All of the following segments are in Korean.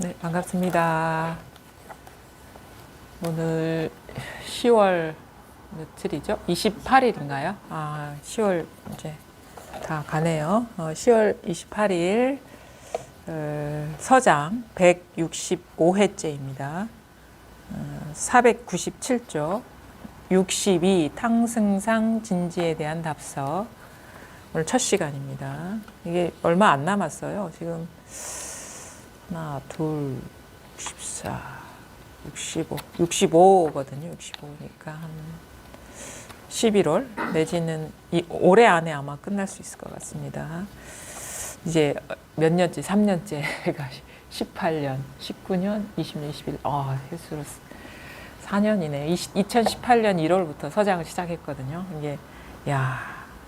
네, 반갑습니다. 오늘 10월 며칠이죠? 28일인가요? 10월 이제 다 가네요. 10월 28일 서장 165회째입니다. 497조 62 탕승상 진지에 대한 답서. 오늘 첫 시간입니다. 이게 얼마 안 남았어요. 지금 하나, 둘, 64, 65, 65거든요. 65니까 한 11월 내지는 올해 안에 아마 끝날 수 있을 것 같습니다. 이제 몇 년째, 3년째가 18년, 19년, 20년, 21년, 횟수로 4년이네. 2018년 1월부터 서장을 시작했거든요. 이게,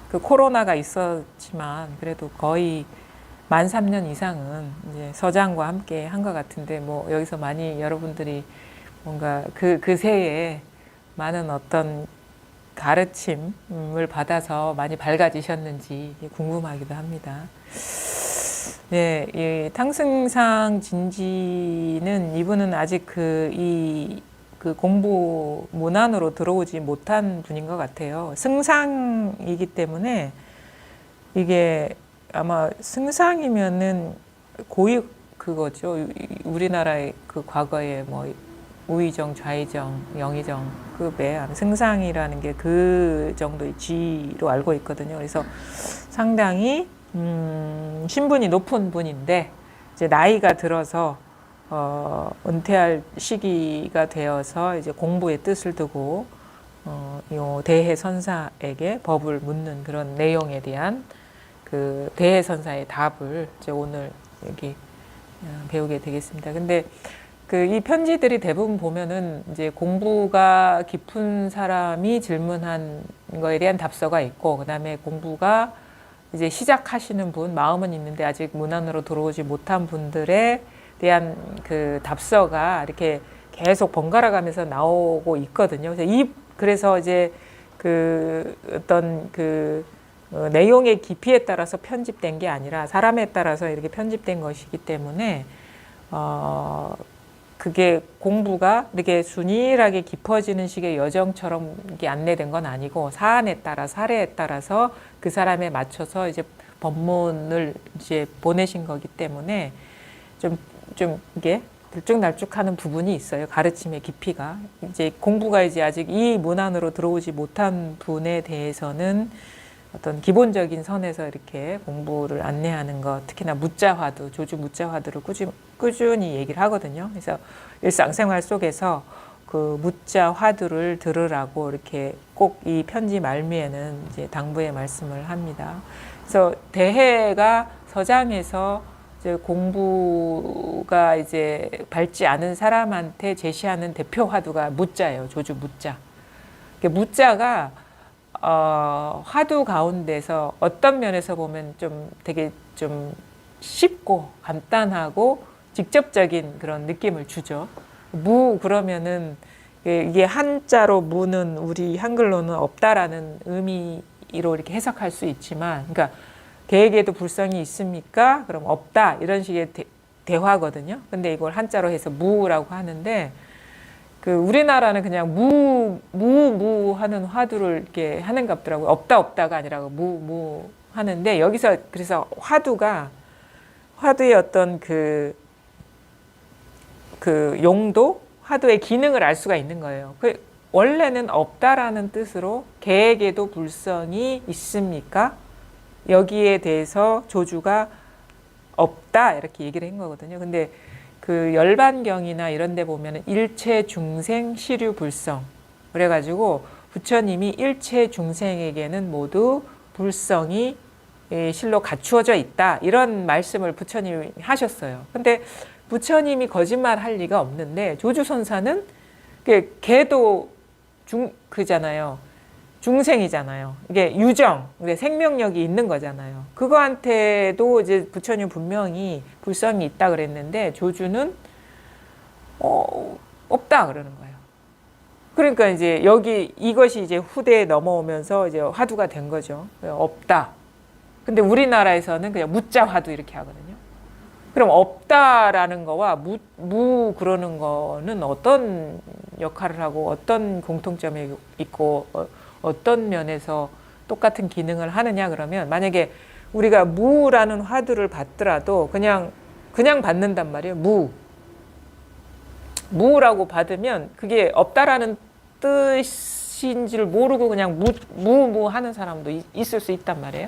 그 코로나가 있었지만 그래도 거의 만 3년 이상은 이제 서장과 함께 한 것 같은데, 뭐 여기서 많이 여러분들이 뭔가 그 새에 많은 어떤 가르침을 받아서 많이 밝아지셨는지 궁금하기도 합니다. 네, 이 탕승상 진지는 이분은 아직 그 공부 문안으로 들어오지 못한 분인 것 같아요. 승상이기 때문에 이게 아마 승상이면은 고위 그거죠. 우리나라의 그 과거에 뭐 우의정, 좌의정, 영의정급의 승상이라는 게 그 정도의 지위로 알고 있거든요. 그래서 상당히 신분이 높은 분인데 이제 나이가 들어서 은퇴할 시기가 되어서 이제 공부의 뜻을 두고 요 대해선사에게 법을 묻는 그런 내용에 대한 그 대해선사의 답을 이제 오늘 여기 배우게 되겠습니다. 근데 이 편지들이 대부분 보면은 이제 공부가 깊은 사람이 질문한 거에 대한 답서가 있고, 그 다음에 공부가 이제 시작하시는 분, 마음은 있는데 아직 문안으로 들어오지 못한 분들에 대한 그 답서가 이렇게 계속 번갈아 가면서 나오고 있거든요. 그래서 이제 어떤 내용의 깊이에 따라서 편집된 게 아니라 사람에 따라서 이렇게 편집된 것이기 때문에 그게 공부가 이렇게 순일하게 깊어지는 식의 여정처럼 이게 안내된 건 아니고, 사안에 따라 사례에 따라서 그 사람에 맞춰서 이제 법문을 이제 보내신 거기 때문에 좀 이게 들쭉날쭉하는 부분이 있어요. 가르침의 깊이가. 이제 공부가 이제 아직 이 문안으로 들어오지 못한 분에 대해서는 어떤 기본적인 선에서 이렇게 공부를 안내하는 것, 특히나 무자화두, 조주 무자화두를 꾸준히 얘기를 하거든요. 그래서 일상생활 속에서 그 무자화두를 들으라고 이렇게 꼭 이 편지 말미에는 이제 당부의 말씀을 합니다. 그래서 대해가 서장에서 이제 공부가 이제 밝지 않은 사람한테 제시하는 대표 화두가 무자예요. 조주 무자. 무자가 화두 가운데서 어떤 면에서 보면 좀 되게 좀 쉽고 간단하고 직접적인 그런 느낌을 주죠. 무 그러면은 이게 한자로 무는 우리 한글로는 없다라는 의미로 이렇게 해석할 수 있지만, 그러니까 개에게도 불성이 있습니까? 그럼 없다, 이런 식의 대화거든요. 근데 이걸 한자로 해서 무라고 하는데, 우리나라는 그냥 무 하는 화두를 이렇게 하는 것 같더라고요. 없다가 아니라 무 하는데, 여기서 그래서 화두의 어떤 그 용도, 화두의 기능을 알 수가 있는 거예요. 원래는 없다라는 뜻으로 개에게도 불성이 있습니까? 여기에 대해서 조주가 없다 이렇게 얘기를 한 거거든요. 근데 열반경이나 이런 데 보면은 일체 중생 시류 불성, 그래가지고 부처님이 일체 중생에게는 모두 불성이 실로 갖추어져 있다, 이런 말씀을 부처님이 하셨어요. 근데 부처님이 거짓말 할 리가 없는데, 조주선사는 개도 그잖아요. 중생이잖아요. 이게 유정, 생명력이 있는 거잖아요. 그거한테도 이제 부처님 분명히 불성이 있다 그랬는데, 조주는 없다 그러는 거예요. 그러니까 이제 이것이 이제 후대에 넘어오면서 이제 화두가 된 거죠. 없다. 근데 우리나라에서는 그냥 무자 화두 이렇게 하거든요. 그럼 없다라는 거와 무 그러는 거는 어떤 역할을 하고 어떤 공통점이 있고 어떤 면에서 똑같은 기능을 하느냐 그러면 만약에 우리가 무라는 화두를 받더라도 그냥 받는단 말이에요. 무라고 받으면 그게 없다라는 뜻인지를 모르고 그냥 무 하는 사람도 있을 수 있단 말이에요.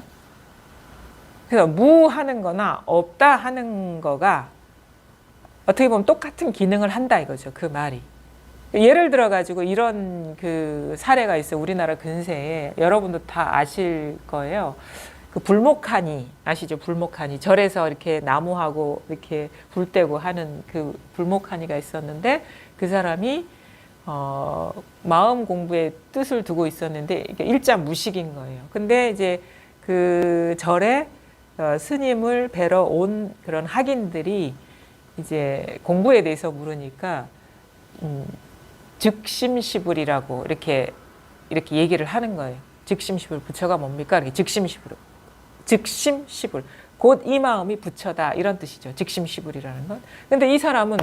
그래서 무 하는 거나 없다 하는 거가 어떻게 보면 똑같은 기능을 한다 이거죠. 그 말이. 예를 들어 가지고 이런 그 사례가 있어요. 우리나라 근세에 여러분도 다 아실 거예요. 그 불목하니 아시죠? 불목하니 절에서 이렇게 나무하고 이렇게 불 떼고 하는 그 불목하니가 있었는데 그 사람이 마음 공부에 뜻을 두고 있었는데 이게 일자무식인 거예요. 근데 이제 그 절에 스님을 뵈러 온 그런 학인들이 이제 공부에 대해서 물으니까 즉심시불이라고 이렇게 얘기를 하는 거예요. 즉심시불 부처가 뭡니까? 이렇게 즉심시불 곧 이 마음이 부처다 이런 뜻이죠. 즉심시불이라는 건. 근데 이 사람은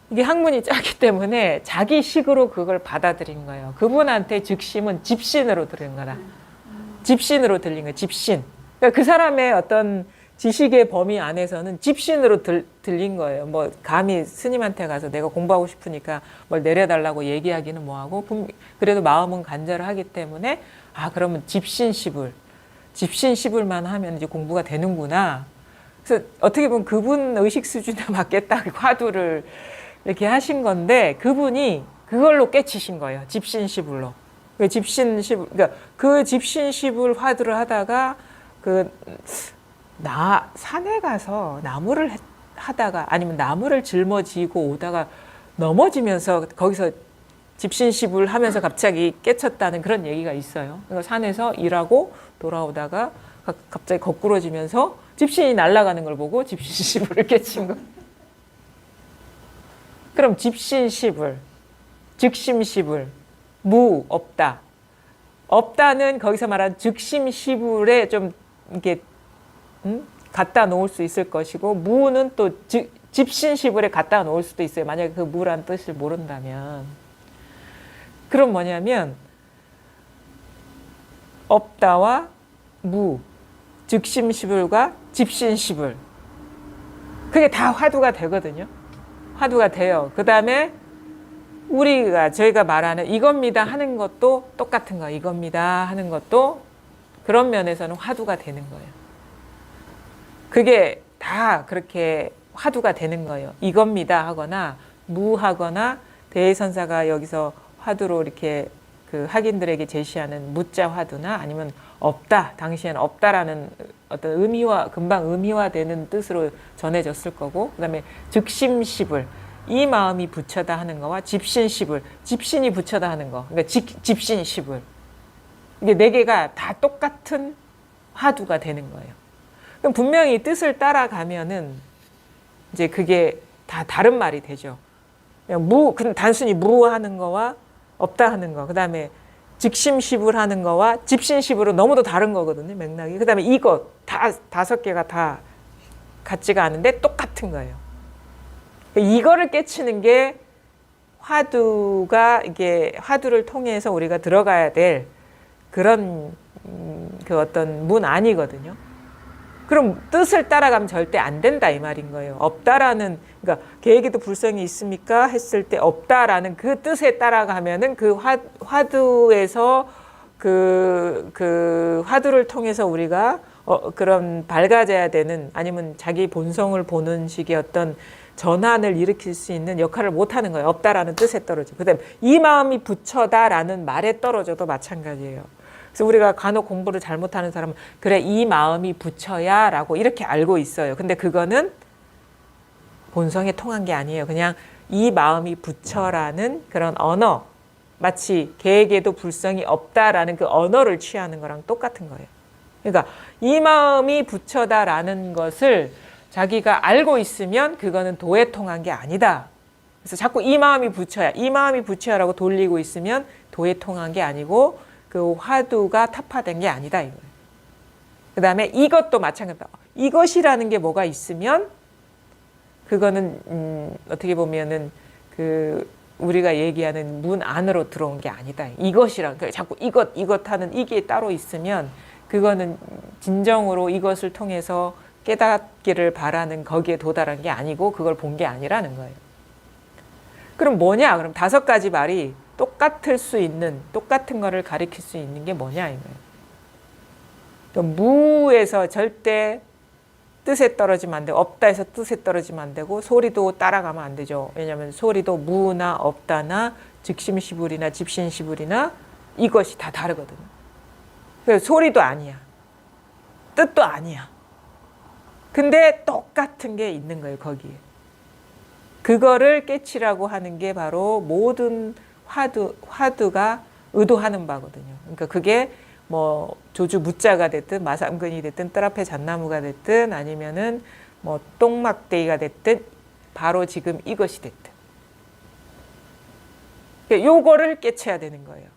이게 학문이 작기 때문에 자기 식으로 그걸 받아들인 거예요. 그분한테 즉심은 집신으로 들린 거다. 집신으로 들린 거예요. 집신. 그러니까 그 사람의 어떤 지식의 범위 안에서는 집신으로 들린 거예요. 뭐 감히 스님한테 가서 내가 공부하고 싶으니까 뭘 내려달라고 얘기하기는 뭐하고 그래도 마음은 간절하기 때문에 그러면 집신시불만 하면 이제 공부가 되는구나. 그래서 어떻게 보면 그분 의식 수준에 맞게 딱 화두를 이렇게 하신 건데 그분이 그걸로 깨치신 거예요. 집신시불로. 그러니까 그 집신시불 화두를 하다가 산에 가서 나무를 하다가 아니면 나무를 짊어지고 오다가 넘어지면서 거기서 집신시불 하면서 갑자기 깨쳤다는 그런 얘기가 있어요. 그러니까 산에서 일하고 돌아오다가 갑자기 거꾸러지면서 집신이 날아가는 걸 보고 집신시불을 깨친 거. 그럼 집신시불, 즉심시불, 없다. 없다는 거기서 말한 즉심시불에 좀 이게 갖다 놓을 수 있을 것이고 무는 또 집신시불에 갖다 놓을 수도 있어요. 만약에 그 무란 뜻을 모른다면. 그럼 뭐냐면 없다와 무, 즉심시불과 집신시불 그게 다 화두가 되거든요. 화두가 돼요. 그 다음에 저희가 말하는 이겁니다 하는 것도 똑같은 거예요. 이겁니다 하는 것도 그런 면에서는 화두가 되는 거예요. 그게 다 그렇게 화두가 되는 거예요. 이겁니다 하거나 무하거나 대선사가 여기서 화두로 이렇게 그 학인들에게 제시하는 무자 화두나 아니면 없다, 당시에는 없다라는 어떤 금방 의미화되는 뜻으로 전해졌을 거고, 그 다음에 즉심시불, 이 마음이 부처다 하는 거와 집신시불, 집신이 부처다 하는 거, 그러니까 집신시불. 이게 네 개가 다 똑같은 화두가 되는 거예요. 그럼 분명히 뜻을 따라가면은 이제 그게 다 다른 말이 되죠. 그냥 단순히 무하는 거와 없다 하는 거, 그 다음에 즉심시불 하는 거와 집신시불은 너무도 다른 거거든요, 맥락이. 그 다음에 이것, 다섯 개가 다 같지가 않은데 똑같은 거예요. 이거를 깨치는 게 화두를 통해서 우리가 들어가야 될 그런 그 어떤 문 아니거든요. 그럼 뜻을 따라가면 절대 안 된다 이 말인 거예요. 없다라는, 그러니까 계에게도 불성이 있습니까? 했을 때 없다라는 그 뜻에 따라가면은 그 화두에서 그 화두를 통해서 우리가 그런 밝아져야 되는, 아니면 자기 본성을 보는 식의 어떤 전환을 일으킬 수 있는 역할을 못 하는 거예요. 없다라는 뜻에 떨어져. 그다음에 이 마음이 부처다라는 말에 떨어져도 마찬가지예요. 그래서 우리가 간혹 공부를 잘못하는 사람은 그래 이 마음이 부처야 라고 이렇게 알고 있어요. 근데 그거는 본성에 통한 게 아니에요. 그냥 이 마음이 부처라는 그런 언어, 마치 개에게도 불성이 없다라는 그 언어를 취하는 거랑 똑같은 거예요. 그러니까 이 마음이 부처다라는 것을 자기가 알고 있으면 그거는 도에 통한 게 아니다. 그래서 자꾸 이 마음이 부처야, 이 마음이 부처야라고 돌리고 있으면 도에 통한 게 아니고 그 화두가 타파된 게 아니다 이거예요. 그 다음에 이것도 마찬가지다. 이것이라는 게 뭐가 있으면 그거는 어떻게 보면은 그 우리가 얘기하는 문 안으로 들어온 게 아니다. 이것이랑 자꾸 이것 하는 이게 따로 있으면 그거는 진정으로 이것을 통해서 깨닫기를 바라는 거기에 도달한 게 아니고 그걸 본 게 아니라는 거예요. 그럼 뭐냐? 그럼 5가지 말이 똑같을 수 있는, 똑같은 거를 가리킬 수 있는 게 뭐냐 이거예요. 또 무에서 절대 뜻에 떨어지면 안 되고, 없다에서 뜻에 떨어지면 안 되고, 소리도 따라가면 안 되죠. 왜냐하면 소리도 무나 없다나 즉심시불이나 집신시불이나 이것이 다 다르거든요. 그래서 소리도 아니야. 뜻도 아니야. 근데 똑같은 게 있는 거예요, 거기에. 그거를 깨치라고 하는 게 바로 모든 화두가 의도하는 바거든요. 그러니까 그게 뭐 조주 무자가 됐든 마삼근이 됐든 뜰 앞에 잣나무가 됐든 아니면은 뭐 똥막대기가 됐든 바로 지금 이것이 됐든 요거를 깨쳐야 되는 거예요.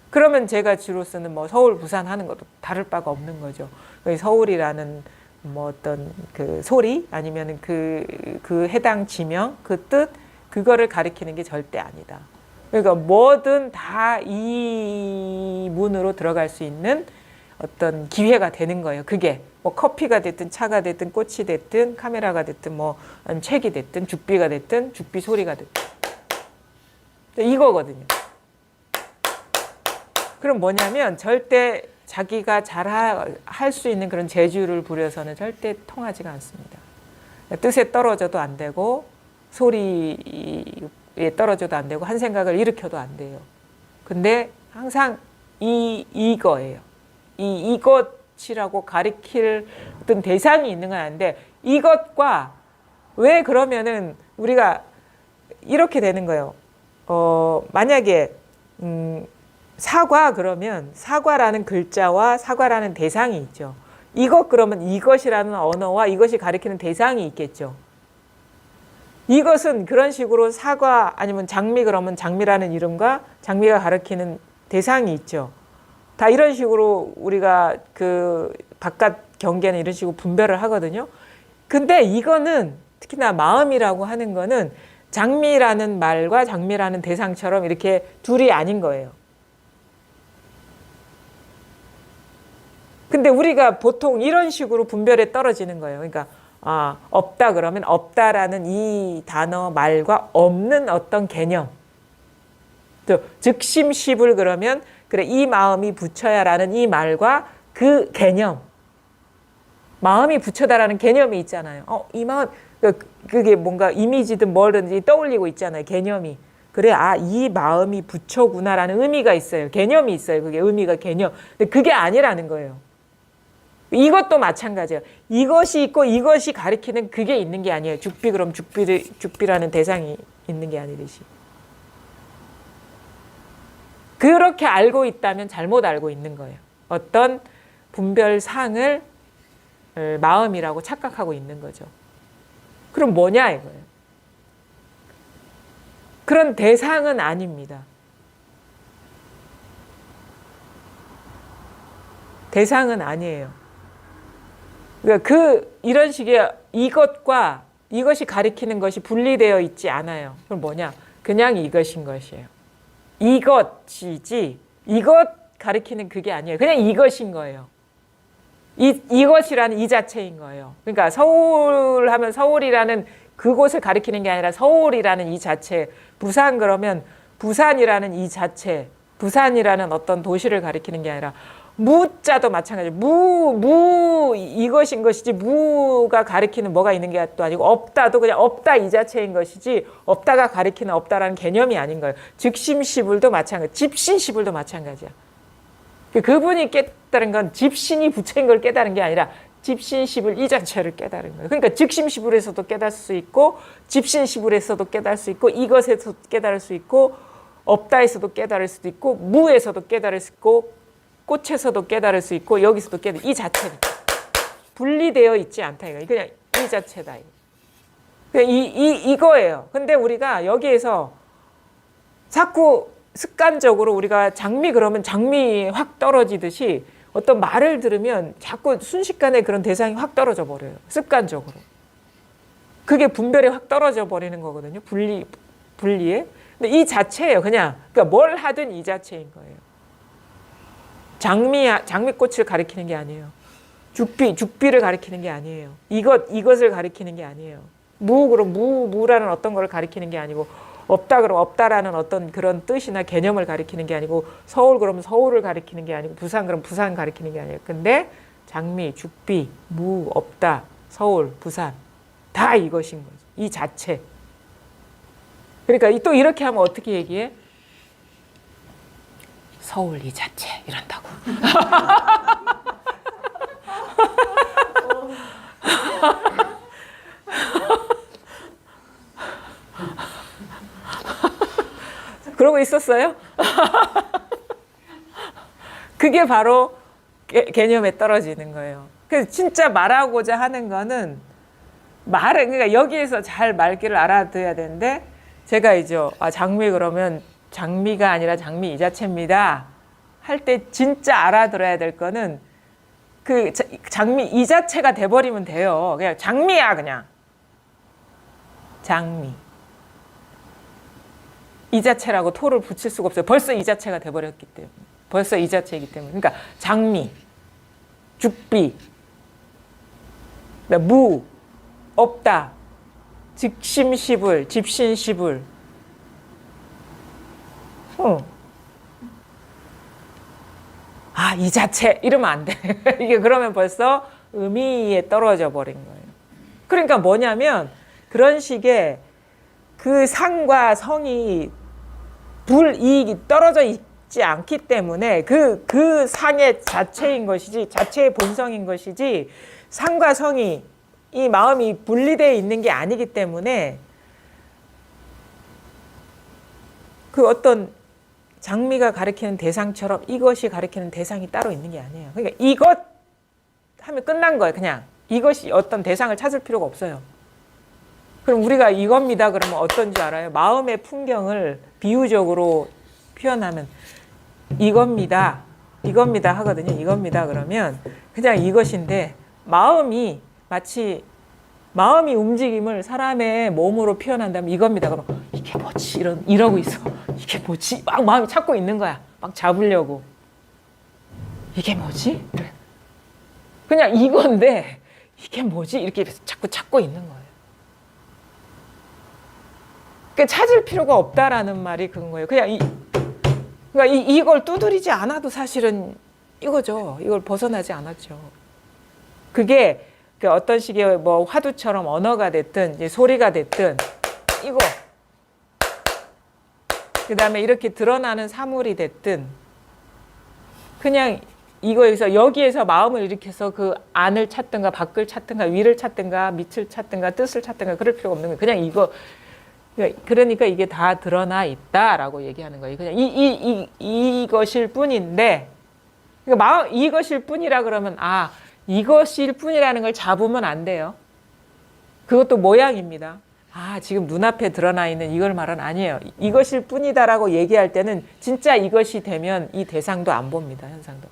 그러면 제가 주로 쓰는 뭐 서울 부산 하는 것도 다를 바가 없는 거죠. 서울이라는 뭐 어떤 그 소리 아니면은 그 해당 지명 그 뜻 그거를 가리키는 게 절대 아니다. 그러니까 뭐든 다 이 문으로 들어갈 수 있는 어떤 기회가 되는 거예요. 그게 뭐 커피가 됐든 차가 됐든 꽃이 됐든 카메라가 됐든 뭐 책이 됐든 죽비가 됐든 죽비 소리가 됐든 이거거든요. 그럼 뭐냐면 절대 자기가 잘 할 수 있는 그런 재주를 부려서는 절대 통하지가 않습니다. 뜻에 떨어져도 안 되고 소리에 떨어져도 안 되고 한 생각을 일으켜도 안 돼요. 근데 항상 이거예요. 이것이라고 가리킬 어떤 대상이 있는 건 아닌데 이것과 왜 그러면은 우리가 이렇게 되는 거예요. 만약에 사과 그러면 사과라는 글자와 사과라는 대상이 있죠. 이것 그러면 이것이라는 언어와 이것이 가리키는 대상이 있겠죠. 이것은 그런 식으로 사과 아니면 장미 그러면 장미라는 이름과 장미가 가리키는 대상이 있죠. 다 이런 식으로 우리가 그 바깥 경계는 이런 식으로 분별을 하거든요. 근데 이거는 특히나 마음이라고 하는 거는 장미라는 말과 장미라는 대상처럼 이렇게 둘이 아닌 거예요. 근데 우리가 보통 이런 식으로 분별에 떨어지는 거예요. 그러니까 없다 그러면 없다라는 이 단어 말과 없는 어떤 개념. 또 즉심시불 그러면 그래 이 마음이 붙여야라는 이 말과 그 개념. 마음이 붙여다라는 개념이 있잖아요. 이 마음 그게 뭔가 이미지든 뭐든지 떠올리고 있잖아요. 개념이. 그래 이 마음이 붙여구나라는 의미가 있어요. 개념이 있어요. 그게 의미가 개념. 근데 그게 아니라는 거예요. 이것도 마찬가지예요. 이것이 있고 이것이 가리키는 그게 있는 게 아니에요. 죽비 그럼 죽비라는 대상이 있는 게 아니듯이. 그렇게 알고 있다면 잘못 알고 있는 거예요. 어떤 분별상을 마음이라고 착각하고 있는 거죠. 그럼 뭐냐 이거예요. 그런 대상은 아닙니다. 대상은 아니에요. 그러니까 이런 식의 이것과 이것이 가리키는 것이 분리되어 있지 않아요. 그럼 뭐냐? 그냥 이것인 것이에요. 이것이지 이것 가리키는 그게 아니에요. 그냥 이것인 거예요. 이것이라는 이 자체인 거예요. 그러니까 서울 하면 서울이라는 그곳을 가리키는 게 아니라 서울이라는 이 자체, 부산 그러면 부산이라는 이 자체, 부산이라는 어떤 도시를 가리키는 게 아니라 무자도 마찬가지예요. 이것인 것이지 무가 가리키는 뭐가 있는 게 또 아니고 없다도 그냥 없다 이 자체인 것이지 없다가 가리키는 없다라는 개념이 아닌 거예요. 즉심시불도 마찬가지, 집신시불도 마찬가지야. 그분이 깨달은 건 집신이 부처인 걸 깨달은 게 아니라 집신시불 이 자체를 깨달은 거예요. 그러니까 즉심시불에서도 깨달을 수 있고 집신시불에서도 깨달을 수 있고 이것에서도 깨달을 수 있고 없다에서도 깨달을 수도 있고 무에서도 깨달을 수 있고 꽃에서도 깨달을 수 있고 여기서도 깨달을 이 자체니까 분리되어 있지 않다 이거 그냥 이 자체다 이거예요. 근데 우리가 여기에서 자꾸 습관적으로 우리가 장미 그러면 장미 확 떨어지듯이 어떤 말을 들으면 자꾸 순식간에 그런 대상이 확 떨어져 버려요. 습관적으로. 그게 분별이 확 떨어져 버리는 거거든요. 분리에. 근데 이 자체예요. 그냥 그러니까 뭘 하든 이 자체인 거예요. 장미꽃을 가리키는 게 아니에요. 죽비를 가리키는 게 아니에요. 이것을 가리키는 게 아니에요. 그럼 무라는 어떤 거를 가리키는 게 아니고, 없다 그럼 없다라는 어떤 그런 뜻이나 개념을 가리키는 게 아니고, 서울 그러면 서울을 가리키는 게 아니고, 부산 그럼 부산 가리키는 게 아니에요. 근데 장미, 죽비, 없다, 서울, 부산 다 이것인 거죠. 이 자체. 그러니까 또 이렇게 하면 어떻게 얘기해? 서울 이 자체 이런다고. 그러고 있었어요? 그게 바로 개념에 떨어지는 거예요. 그래서 진짜 말하고자 하는 거는 그러니까 여기에서 잘 말귀를 알아둬야 되는데, 제가 이제 장미 그러면 장미가 아니라 장미 이 자체입니다 할 때 진짜 알아들어야 될 거는 그 장미 이 자체가 돼버리면 돼요. 그냥 장미야, 그냥 장미 이 자체라고 토를 붙일 수가 없어요. 벌써 이 자체가 돼버렸기 때문에. 벌써 이 자체이기 때문에. 그러니까 장미, 죽비, 없다, 즉심시불, 집신시불. 이 자체 이러면 안 돼. 이게 그러면 벌써 의미에 떨어져 버린 거예요. 그러니까 뭐냐면 그런 식의 그 상과 성이 불이익이 떨어져 있지 않기 때문에 그 상의 자체인 것이지, 자체의 본성인 것이지, 상과 성이 이 마음이 분리되어 있는 게 아니기 때문에 그 어떤 장미가 가리키는 대상처럼 이것이 가리키는 대상이 따로 있는 게 아니에요. 그러니까 이것 하면 끝난 거예요. 그냥 이것이 어떤 대상을 찾을 필요가 없어요. 그럼 우리가 이겁니다 그러면 어떤지 알아요? 마음의 풍경을 비유적으로 표현하면 이겁니다 하거든요. 이겁니다 그러면 그냥 이것인데, 마치 마음이 움직임을 사람의 몸으로 표현한다면 이겁니다 그러면 이게 뭐지? 이러고 있어. 이게 뭐지? 막 마음이 찾고 있는 거야. 막 잡으려고. 이게 뭐지? 그냥 이건데 이게 뭐지? 이렇게 자꾸 찾고 있는 거예요. 그러니까 찾을 필요가 없다라는 말이 그런 거예요. 그러니까 이걸 두드리지 않아도 사실은 이거죠. 이걸 벗어나지 않았죠. 그게 어떤 식의 뭐 화두처럼 언어가 됐든 이제 소리가 됐든 이거, 그 다음에 이렇게 드러나는 사물이 됐든, 그냥 이거에서 여기에서 마음을 일으켜서 그 안을 찾든가 밖을 찾든가 위를 찾든가 밑을 찾든가 뜻을 찾든가 그럴 필요가 없는 거예요. 그냥 그러니까 이게 다 드러나 있다라고 얘기하는 거예요. 그냥 이것일 뿐인데, 그러니까 이것일 뿐이라 그러면 이것일 뿐이라는 걸 잡으면 안 돼요. 그것도 모양입니다. 지금 눈앞에 드러나 있는 이걸 말은 아니에요. 이것일 뿐이다라고 얘기할 때는 진짜 이것이 되면 이 대상도 안 봅니다. 현상도.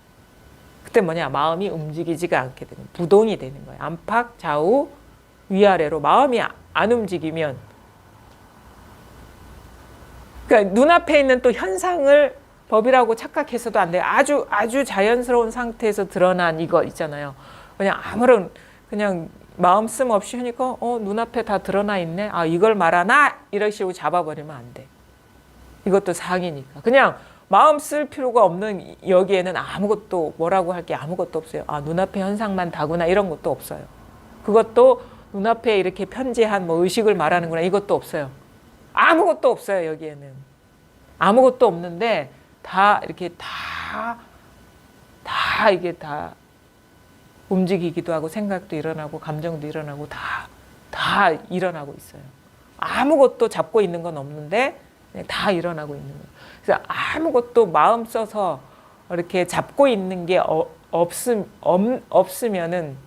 그때 마음이 움직이지가 않게 되는, 부동이 되는 거예요. 안팎, 좌우, 위아래로 마음이 안 움직이면, 그러니까 눈앞에 있는 또 현상을 법이라고 착각해서도 안 돼요. 아주 자연스러운 상태에서 드러난 이거 있잖아요. 그냥 그냥 마음 쓰임 없이 하니까 눈앞에 다 드러나 있네. 이걸 말하나? 이런 식으로 잡아버리면 안 돼. 이것도 상이니까. 그냥 마음 쓸 필요가 없는 여기에는 아무것도 뭐라고 할 게 아무것도 없어요. 눈앞에 현상만 다구나 이런 것도 없어요. 그것도 눈앞에 이렇게 편지한 의식을 말하는구나 이것도 없어요. 아무것도 없어요. 여기에는. 아무것도 없는데 이렇게 이게 다 움직이기도 하고 생각도 일어나고 감정도 일어나고 다 일어나고 있어요. 아무것도 잡고 있는 건 없는데 다 일어나고 있는 거예요. 그래서 아무것도 마음 써서 이렇게 잡고 있는 게 없으면은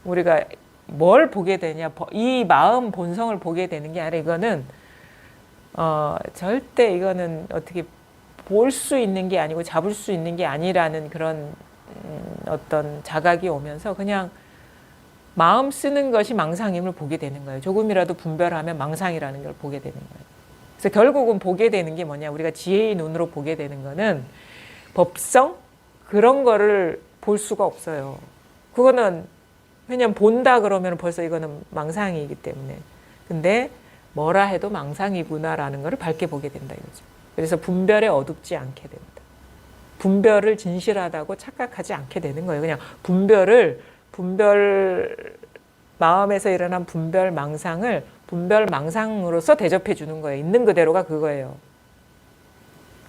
우리가 뭘 보게 되냐? 이 마음 본성을 보게 되는 게 아니라 이거는 절대 이거는 어떻게 볼 수 있는 게 아니고 잡을 수 있는 게 아니라는 그런 어떤 자각이 오면서 그냥 마음 쓰는 것이 망상임을 보게 되는 거예요. 조금이라도 분별하면 망상이라는 걸 보게 되는 거예요. 그래서 결국은 보게 되는 게 뭐냐, 우리가 지혜의 눈으로 보게 되는 거는 법성 그런 거를 볼 수가 없어요. 그거는 왜냐면 본다 그러면 벌써 이거는 망상이기 때문에. 근데 뭐라 해도 망상이구나라는 거를 밝게 보게 된다 이거죠. 그래서 분별에 어둡지 않게 된다. 분별을 진실하다고 착각하지 않게 되는 거예요. 그냥 분별 마음에서 일어난 분별 망상을 분별 망상으로서 대접해 주는 거예요. 있는 그대로가 그거예요.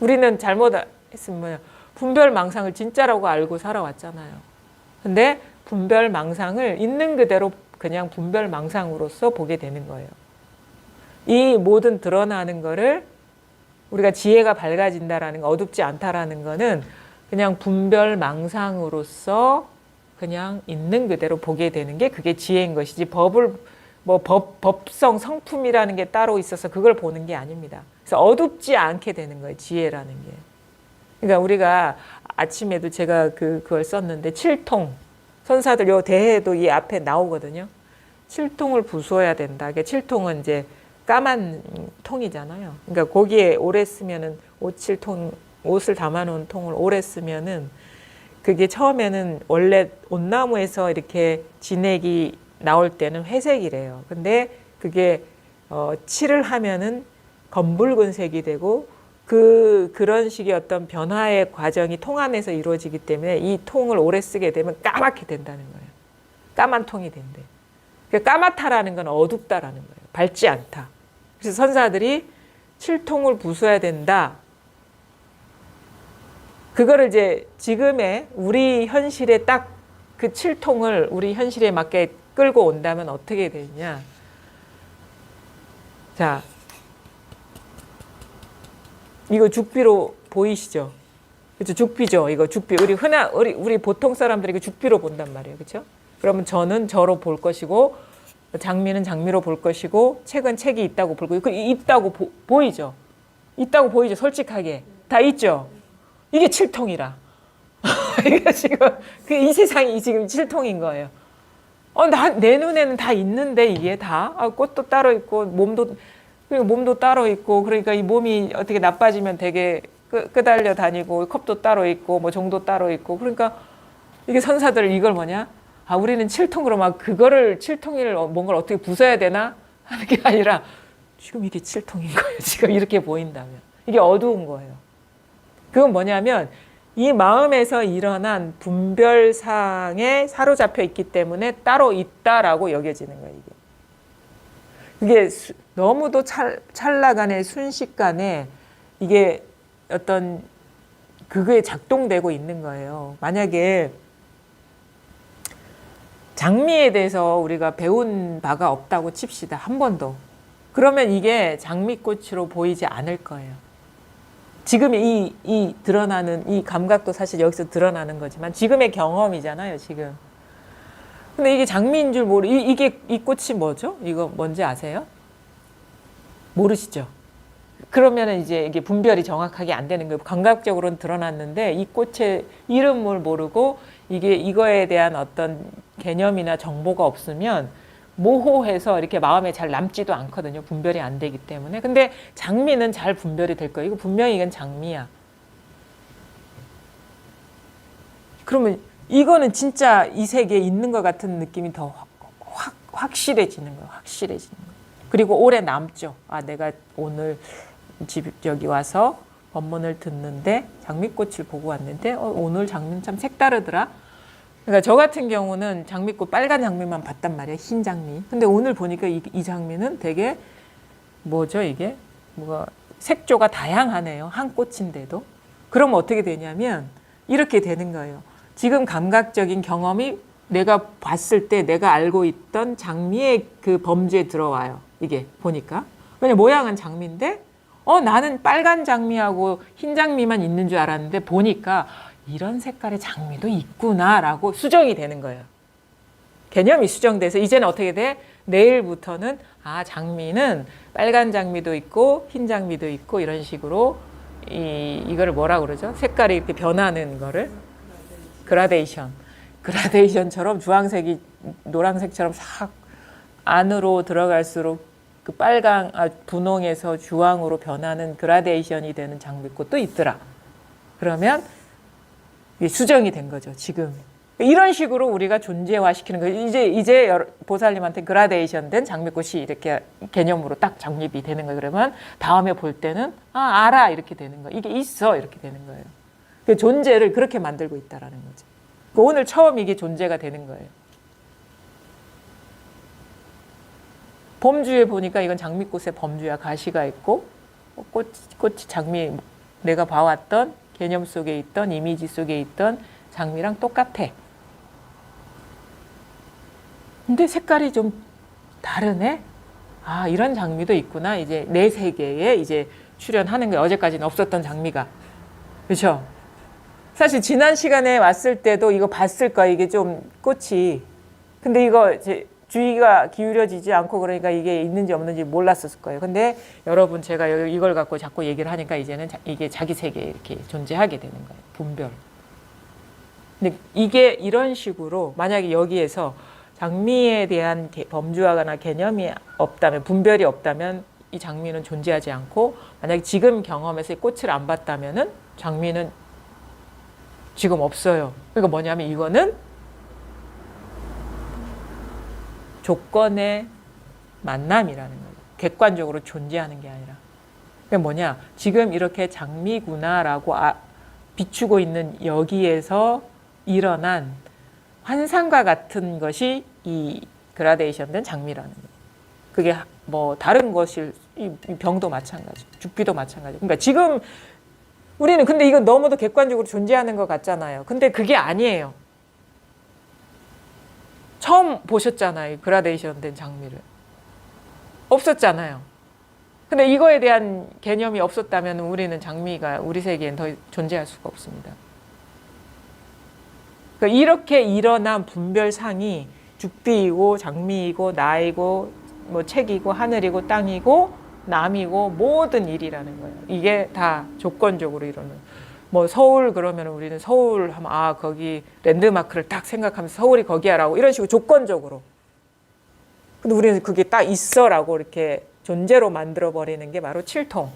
우리는 잘못했으면 뭐냐, 분별 망상을 진짜라고 알고 살아왔잖아요. 근데 분별 망상을 있는 그대로 그냥 분별 망상으로서 보게 되는 거예요. 이 모든 드러나는 거를 우리가 지혜가 밝아진다라는 거, 어둡지 않다라는 거는 그냥 분별 망상으로서 그냥 있는 그대로 보게 되는 게 그게 지혜인 것이지, 법성 성품이라는 게 따로 있어서 그걸 보는 게 아닙니다. 그래서 어둡지 않게 되는 거예요, 지혜라는 게. 그러니까 우리가 아침에도 제가 그걸 썼는데, 칠통 선사들 요 대해도 이 앞에 나오거든요. 칠통을 부수어야 된다. 칠통은 이제 까만 통이잖아요. 그러니까 거기에 오래 쓰면은 옷을 담아놓은 통을 오래 쓰면은 그게 처음에는 원래 온나무에서 이렇게 진액이 나올 때는 회색이래요. 근데 그게 칠을 하면은 검붉은색이 되고 그런 식의 어떤 변화의 과정이 통 안에서 이루어지기 때문에 이 통을 오래 쓰게 되면 까맣게 된다는 거예요. 까만 통이 된대. 그러니까 까맣다라는 건 어둡다라는 거예요. 밝지 않다. 그래서 선사들이 칠통을 부숴야 된다. 그거를 이제 지금의 우리 현실에 딱 그 칠통을 우리 현실에 맞게 끌고 온다면 어떻게 되느냐. 자, 이거 죽비로 보이시죠? 그렇죠? 죽비죠. 이거 죽비. 우리 보통 사람들이 이거 죽비로 본단 말이에요. 그렇죠? 그러면 저는 저로 볼 것이고, 장미는 장미로 볼 것이고, 책은 책이 있다고 볼 거고, 있다고 보이죠? 있다고 보이죠? 솔직하게. 다 있죠? 이게 칠통이라. 이게 지금, 이 세상이 지금 칠통인 거예요. 내 눈에는 다 있는데, 이게 다. 꽃도 따로 있고, 몸도 따로 있고, 그러니까 이 몸이 어떻게 나빠지면 되게 끄달려 다니고, 컵도 따로 있고, 뭐 종도 따로 있고, 그러니까 이게 선사들 이걸 뭐냐? 우리는 칠통으로 막 칠통을 뭔가를 어떻게 부숴야 되나? 하는 게 아니라 지금 이게 칠통인 거예요. 지금 이렇게 보인다면. 이게 어두운 거예요. 그건 뭐냐면 이 마음에서 일어난 분별상에 사로잡혀 있기 때문에 따로 있다라고 여겨지는 거예요. 이게 너무도 찰나간의 순식간에 이게 어떤 그거에 작동되고 있는 거예요. 만약에 장미에 대해서 우리가 배운 바가 없다고 칩시다. 한 번도. 그러면 이게 장미꽃으로 보이지 않을 거예요. 지금 이 드러나는 이 감각도 사실 여기서 드러나는 거지만 지금의 경험이잖아요, 지금. 근데 이게 장미인 줄 이 꽃이 뭐죠? 이거 뭔지 아세요? 모르시죠? 그러면은 이제 이게 분별이 정확하게 안 되는 거예요. 감각적으로는 드러났는데 이 꽃의 이름을 모르고 이거에 대한 어떤 개념이나 정보가 없으면 모호해서 이렇게 마음에 잘 남지도 않거든요. 분별이 안 되기 때문에. 근데 장미는 잘 분별이 될 거예요. 이거 분명히 이건 장미야. 그러면 이거는 진짜 이 세계에 있는 것 같은 느낌이 더 확실해지는 거예요. 확실해지는 거예요. 그리고 오래 남죠. 내가 오늘 여기 와서 법문을 듣는데 장미꽃을 보고 왔는데 오늘 장미는 참 색다르더라. 그러니까 저 같은 경우는 장미꽃 빨간 장미만 봤단 말이에요. 흰 장미. 근데 오늘 보니까 이 장미는 되게 뭐죠 이게? 뭐가 색조가 다양하네요. 한 꽃인데도. 그러면 어떻게 되냐면 이렇게 되는 거예요. 지금 감각적인 경험이 내가 봤을 때 내가 알고 있던 장미의 그 범주에 들어와요. 이게 보니까. 왜냐면 모양은 장미인데 나는 빨간 장미하고 흰 장미만 있는 줄 알았는데 보니까 이런 색깔의 장미도 있구나라고 수정이 되는 거예요. 개념이 수정돼서 이제는 어떻게 돼? 내일부터는 장미는 빨간 장미도 있고 흰 장미도 있고 이런 식으로 이거를 뭐라 그러죠? 색깔이 이렇게 변하는 거를 그라데이션처럼 주황색이 노란색처럼 싹 안으로 들어갈수록 그 빨강, 분홍에서 주황으로 변하는 그라데이션이 되는 장미꽃도 있더라. 그러면 이게 수정이 된 거죠, 지금. 이런 식으로 우리가 존재화시키는 거예요. 이제 보살님한테 그라데이션 된 장미꽃이 이렇게 개념으로 딱 정립이 되는 거예요. 그러면 다음에 볼 때는 알아 이렇게 되는 거예요. 이게 있어 이렇게 되는 거예요. 그 존재를 그렇게 만들고 있다라는 거죠. 오늘 처음 이게 존재가 되는 거예요. 범주에 보니까 이건 장미꽃의 범주야. 가시가 있고 꽃이 장미, 내가 봐왔던 개념 속에 있던 이미지 속에 있던 장미랑 똑같아. 근데 색깔이 좀 다르네? 이런 장미도 있구나. 이제 내 세계에 이제 출현하는 거예요. 어제까지는 없었던 장미가. 그렇죠? 사실 지난 시간에 왔을 때도 이거 봤을 거야. 이게 좀 꽃이. 근데 이거 이제 주의가 기울여지지 않고 그러니까 이게 있는지 없는지 몰랐을 거예요. 근데 여러분 제가 이걸 갖고 자꾸 얘기를 하니까 이제는 이게 자기 세계에 이렇게 존재하게 되는 거예요. 분별. 근데 이게 이런 식으로 만약에 여기에서 장미에 대한 범주화나 개념이 없다면, 분별이 없다면 이 장미는 존재하지 않고, 만약에 지금 경험에서 꽃을 안 봤다면은 장미는 지금 없어요. 그러니까 뭐냐면 이거는 조건의 만남이라는 거예요. 객관적으로 존재하는 게 아니라. 그게 뭐냐? 지금 이렇게 장미구나라고 비추고 있는 여기에서 일어난 환상과 같은 것이 이 그라데이션 된 장미라는 거예요. 그게 뭐 다른 것일, 이 병도 마찬가지, 죽기도 마찬가지. 그러니까 지금 우리는 근데 이건 너무도 객관적으로 존재하는 것 같잖아요. 근데 그게 아니에요. 처음 보셨잖아요. 그라데이션 된 장미를. 없었잖아요. 근데 이거에 대한 개념이 없었다면 우리는 장미가 우리 세계엔 더 존재할 수가 없습니다. 그러니까 이렇게 일어난 분별상이 죽비이고 장미이고 나이고 뭐 책이고 하늘이고 땅이고 남이고 모든 일이라는 거예요. 이게 다 조건적으로 이러는. 뭐 서울 그러면 우리는 서울 하면 거기 랜드마크를 딱 생각하면서 서울이 거기야라고 이런 식으로 조건적으로. 근데 우리는 그게 딱 있어라고 이렇게 존재로 만들어 버리는 게 바로 칠통.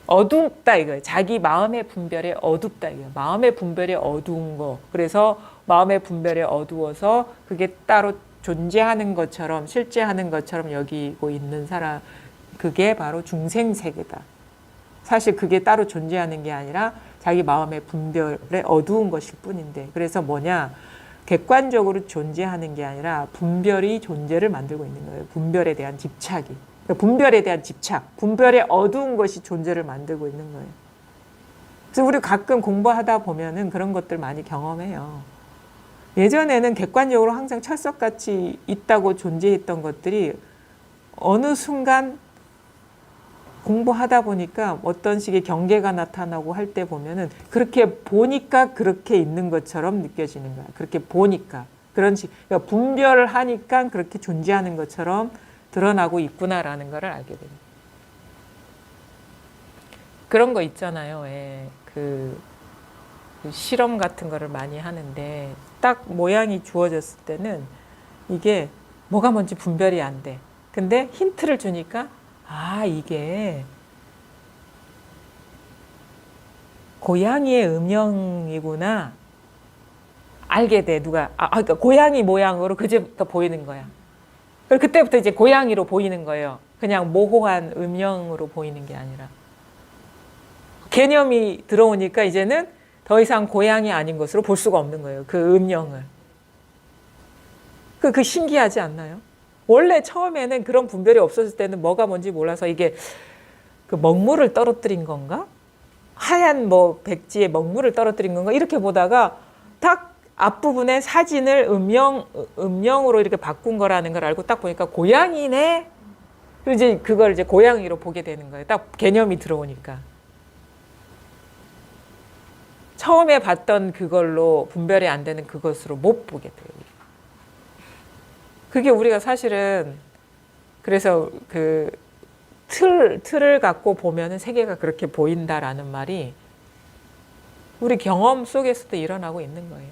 어둡다 이거예요. 자기 마음의 분별에 어둡다 이거예요. 마음의 분별이 어두운 거. 그래서 마음의 분별이 어두워서 그게 따로 존재하는 것처럼 실제하는 것처럼 여기고 있는 사람, 그게 바로 중생세계다. 사실 그게 따로 존재하는 게 아니라 자기 마음의 분별에 어두운 것일 뿐인데, 그래서 뭐냐, 객관적으로 존재하는 게 아니라 분별이 존재를 만들고 있는 거예요. 분별에 대한 집착이. 분별에 대한 집착, 분별의 어두운 것이 존재를 만들고 있는 거예요. 그래서 우리 가끔 공부하다 보면은 그런 것들 많이 경험해요. 예전에는 객관적으로 항상 철석같이 있다고 존재했던 것들이 어느 순간 공부하다 보니까 어떤 식의 경계가 나타나고 할 때 보면은 그렇게 보니까 그렇게 있는 것처럼 느껴지는 거야. 그렇게 보니까. 그런 식, 그러니까 분별을 하니까 그렇게 존재하는 것처럼 드러나고 있구나라는 걸 알게 됩니다. 그런 거 있잖아요. 그 실험 같은 거를 많이 하는데 딱 모양이 주어졌을 때는 이게 뭐가 뭔지 분별이 안 돼. 근데 힌트를 주니까 이게 고양이의 음영이구나 알게 돼. 누가 그러니까 고양이 모양으로 그제부터 보이는 거야. 그리고 그때부터 이제 고양이로 보이는 거예요. 그냥 모호한 음영으로 보이는 게 아니라. 개념이 들어오니까 이제는 더 이상 고양이 아닌 것으로 볼 수가 없는 거예요. 그 음영을. 그 신기하지 않나요? 원래 처음에는 그런 분별이 없었을 때는 뭐가 뭔지 몰라서 이게 그 먹물을 떨어뜨린 건가? 하얀 뭐 백지에 먹물을 떨어뜨린 건가? 이렇게 보다가 딱 앞부분에 사진을 음영으로 이렇게 바꾼 거라는 걸 알고 딱 보니까 고양이네? 그리고 이제 그걸 이제 고양이로 보게 되는 거예요. 딱 개념이 들어오니까. 처음에 봤던 그걸로 분별이 안 되는 그것으로 못 보게 돼요. 그게 우리가 사실은 그래서 그 틀을 갖고 보면은 세계가 그렇게 보인다라는 말이 우리 경험 속에서도 일어나고 있는 거예요.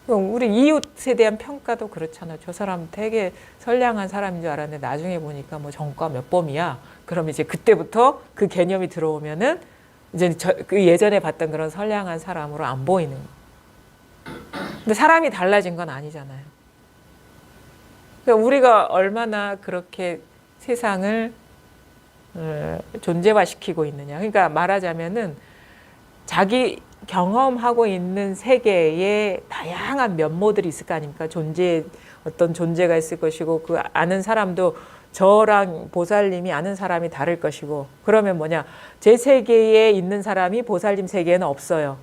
우리 이웃에 대한 평가도 그렇잖아. 저 사람 되게 선량한 사람인 줄 알았는데 나중에 보니까 뭐 정과 몇 범이야. 그럼 이제 그때부터 그 개념이 들어오면은 이제 그 예전에 봤던 그런 선량한 사람으로 안 보이는 거예요. 근데 사람이 달라진 건 아니잖아요. 그러니까 우리가 얼마나 그렇게 세상을 존재화시키고 있느냐. 그러니까 말하자면은 자기 경험하고 있는 세계에 다양한 면모들이 있을 거 아닙니까? 어떤 존재가 있을 것이고, 그 아는 사람도 저랑 보살님이 아는 사람이 다를 것이고, 그러면 뭐냐? 제 세계에 있는 사람이 보살님 세계에는 없어요.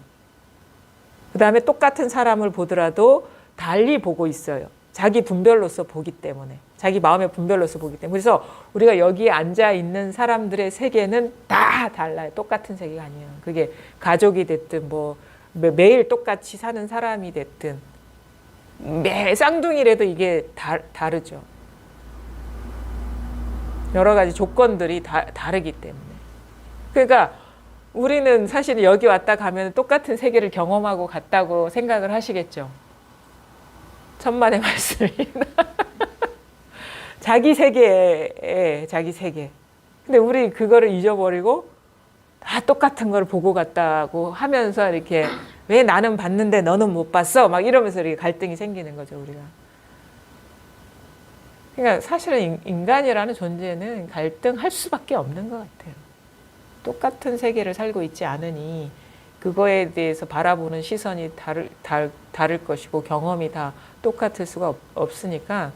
그 다음에 똑같은 사람을 보더라도 달리 보고 있어요. 자기 분별로서 보기 때문에. 자기 마음의 분별로서 보기 때문에. 그래서 우리가 여기에 앉아 있는 사람들의 세계는 다 달라요. 똑같은 세계가 아니에요. 그게 가족이 됐든 뭐 매일 똑같이 사는 사람이 됐든 매 쌍둥이라도 이게 다르죠. 여러 가지 조건들이 다르기 때문에. 그러니까 우리는 사실 여기 왔다 가면 똑같은 세계를 경험하고 갔다고 생각을 하시겠죠. 천만의 말씀입니다. 자기 세계에 자기 세계. 근데 우리 그거를 잊어버리고 다 똑같은 걸 보고 갔다고 하면서 이렇게 왜 나는 봤는데 너는 못 봤어? 막 이러면서 이렇게 갈등이 생기는 거죠, 우리가. 그러니까 사실은 인간이라는 존재는 갈등할 수밖에 없는 것 같아요. 똑같은 세계를 살고 있지 않으니 그거에 대해서 바라보는 시선이 다를 것이고 경험이 다 똑같을 수가 없으니까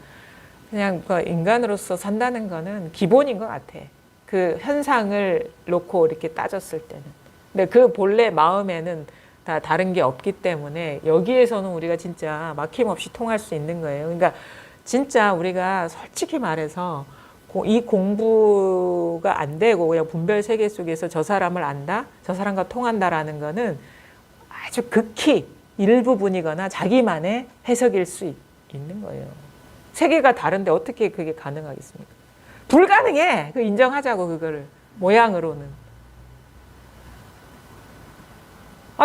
그냥 인간으로서 산다는 거는 기본인 것 같아. 그 현상을 놓고 이렇게 따졌을 때는. 근데 그 본래 마음에는 다 다른 게 없기 때문에 여기에서는 우리가 진짜 막힘없이 통할 수 있는 거예요. 그러니까 진짜 우리가 솔직히 말해서 이 공부가 안 되고 그냥 분별 세계 속에서 저 사람을 안다, 저 사람과 통한다라는 거는 아주 극히 일부분이거나 자기만의 해석일 수 있는 거예요. 세계가 다른데 어떻게 그게 가능하겠습니까? 불가능해. 그 인정하자고 그거를 모양으로는.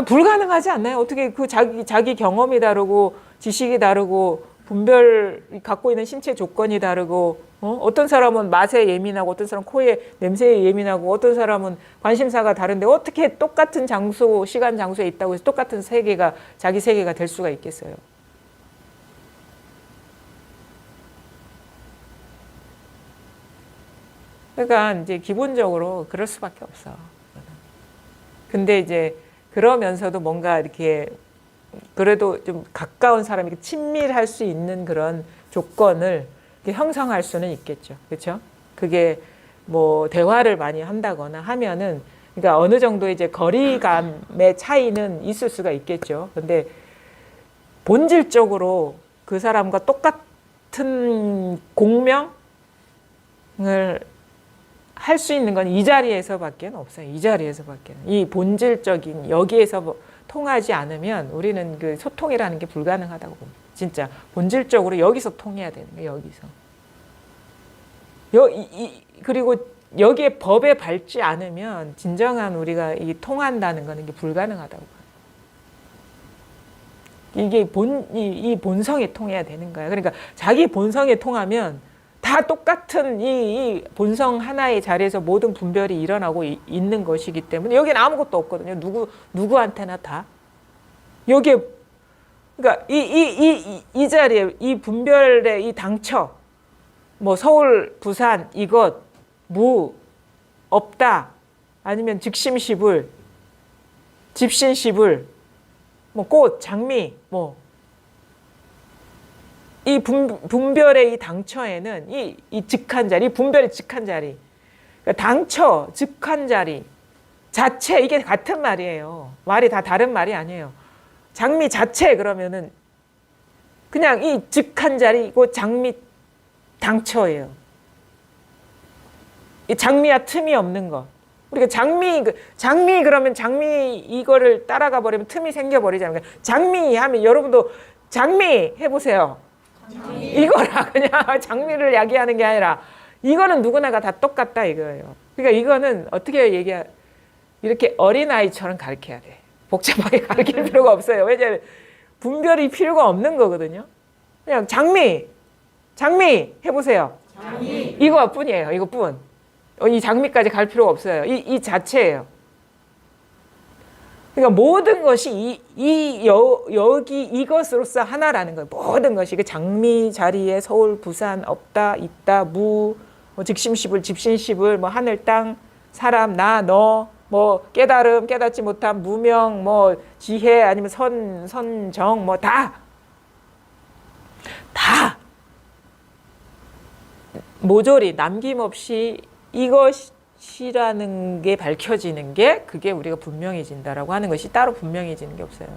불가능하지 않나요? 어떻게 그 자기 경험이 다르고 지식이 다르고 분별 갖고 있는 신체 조건이 다르고 어떤 사람은 맛에 예민하고 어떤 사람은 코에 냄새에 예민하고 어떤 사람은 관심사가 다른데 어떻게 똑같은 장소, 시간, 장소에 있다고 해서 똑같은 세계가 자기 세계가 될 수가 있겠어요? 그러니까 이제 기본적으로 그럴 수밖에 없어. 근데 이제 그러면서도 뭔가 이렇게 그래도 좀 가까운 사람이 친밀할 수 있는 그런 조건을 형성할 수는 있겠죠. 그렇죠? 그게 뭐 대화를 많이 한다거나 하면은 그러니까 어느 정도 이제 거리감의 차이는 있을 수가 있겠죠. 근데 본질적으로 그 사람과 똑같은 공명을 할 수 있는 건 이 자리에서밖에 없어요. 이 자리에서밖에. 이 본질적인 여기에서 통하지 않으면 우리는 그 소통이라는 게 불가능하다고 봅니다. 진짜 본질적으로 여기서 통해야 되는 거예요. 여기서. 그리고 여기에 법에 밟지 않으면 진정한 우리가 이 통한다는 거는 이게 불가능하다고 봐요. 이게 이 본성에 통해야 되는 거야. 그러니까 자기 본성에 통하면 다 똑같은 이 본성 하나의 자리에서 모든 분별이 일어나고 있는 것이기 때문에 여기는 아무것도 없거든요. 누구한테나 다. 여기에 그러니까 이 자리에 이 분별의 이 당처 뭐 서울, 부산, 이것, 무, 없다 아니면 즉심시불, 집신시불, 뭐 꽃, 장미 뭐 이 분별의 이 당처에는 이 즉한 자리, 분별의 즉한 자리, 그러니까 당처, 즉한 자리 자체 이게 같은 말이에요. 말이 다 다른 말이 아니에요. 장미 자체 그러면은 그냥 이 즉한 자리고 장미 당처예요. 이 장미와 틈이 없는 거. 우리가 장미 그러면 장미 이거를 따라가 버리면 틈이 생겨 버리잖아요. 장미 하면 여러분도 장미 해보세요. 이거라 그냥 장미를 야기하는 게 아니라 이거는 누구나가 다 똑같다 이거예요. 그러니까 이거는 어떻게 이렇게 어린아이처럼 가르쳐야 돼. 복잡하게 가르칠 필요가 없어요. 왜냐하면 분별이 필요가 없는 거거든요. 그냥 장미 해보세요. 장미. 이거뿐이에요. 이거뿐. 이 장미까지 갈 필요가 없어요. 이 자체예요. 그러니까 모든 것이 여기 이것으로서 하나라는 거예요. 모든 것이 그 장미 자리에 서울, 부산, 없다, 있다, 뭐 직심시불, 집신시불, 뭐 하늘, 땅, 사람, 나, 너, 뭐 깨달음, 깨닫지 못함, 무명, 뭐 지혜, 아니면 선정, 뭐 다 모조리 남김없이 이것이라는 게 밝혀지는 게 그게 우리가 분명해진다라고 하는 것이 따로 분명해지는 게 없어요.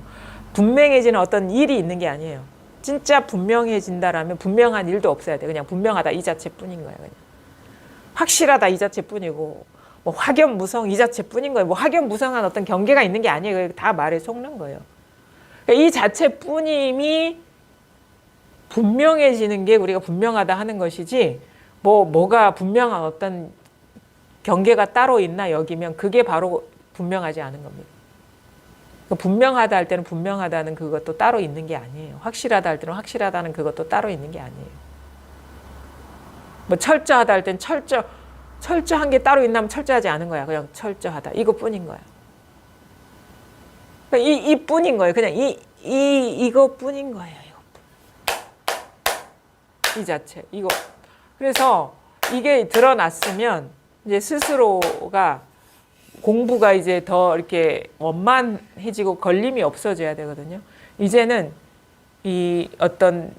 분명해지는 어떤 일이 있는 게 아니에요. 진짜 분명해진다라면 분명한 일도 없어야 돼. 그냥 분명하다 이 자체뿐인 거야. 그냥 확실하다 이 자체뿐이고 뭐 확연무성 이 자체뿐인 거예요. 뭐 확연무성한 어떤 경계가 있는 게 아니에요. 다 말에 속는 거예요. 그러니까 이 자체뿐임이 분명해지는 게 우리가 분명하다 하는 것이지 뭐가 분명한 어떤 경계가 따로 있나 여기면 그게 바로 분명하지 않은 겁니다. 그러니까 분명하다 할 때는 분명하다는 그것도 따로 있는 게 아니에요. 확실하다 할 때는 확실하다는 그것도 따로 있는 게 아니에요. 뭐 철저하다 할 때는 철저한 게 따로 있나면 철저하지 않은 거야. 그냥 철저하다. 이것뿐인 거야. 그러니까 이 뿐인 거예요. 그냥 이것뿐인 거예요. 이 자체. 이거. 그래서 이게 드러났으면 이제 스스로가 공부가 이제 더 이렇게 원만해지고 걸림이 없어져야 되거든요. 이제는 이 어떤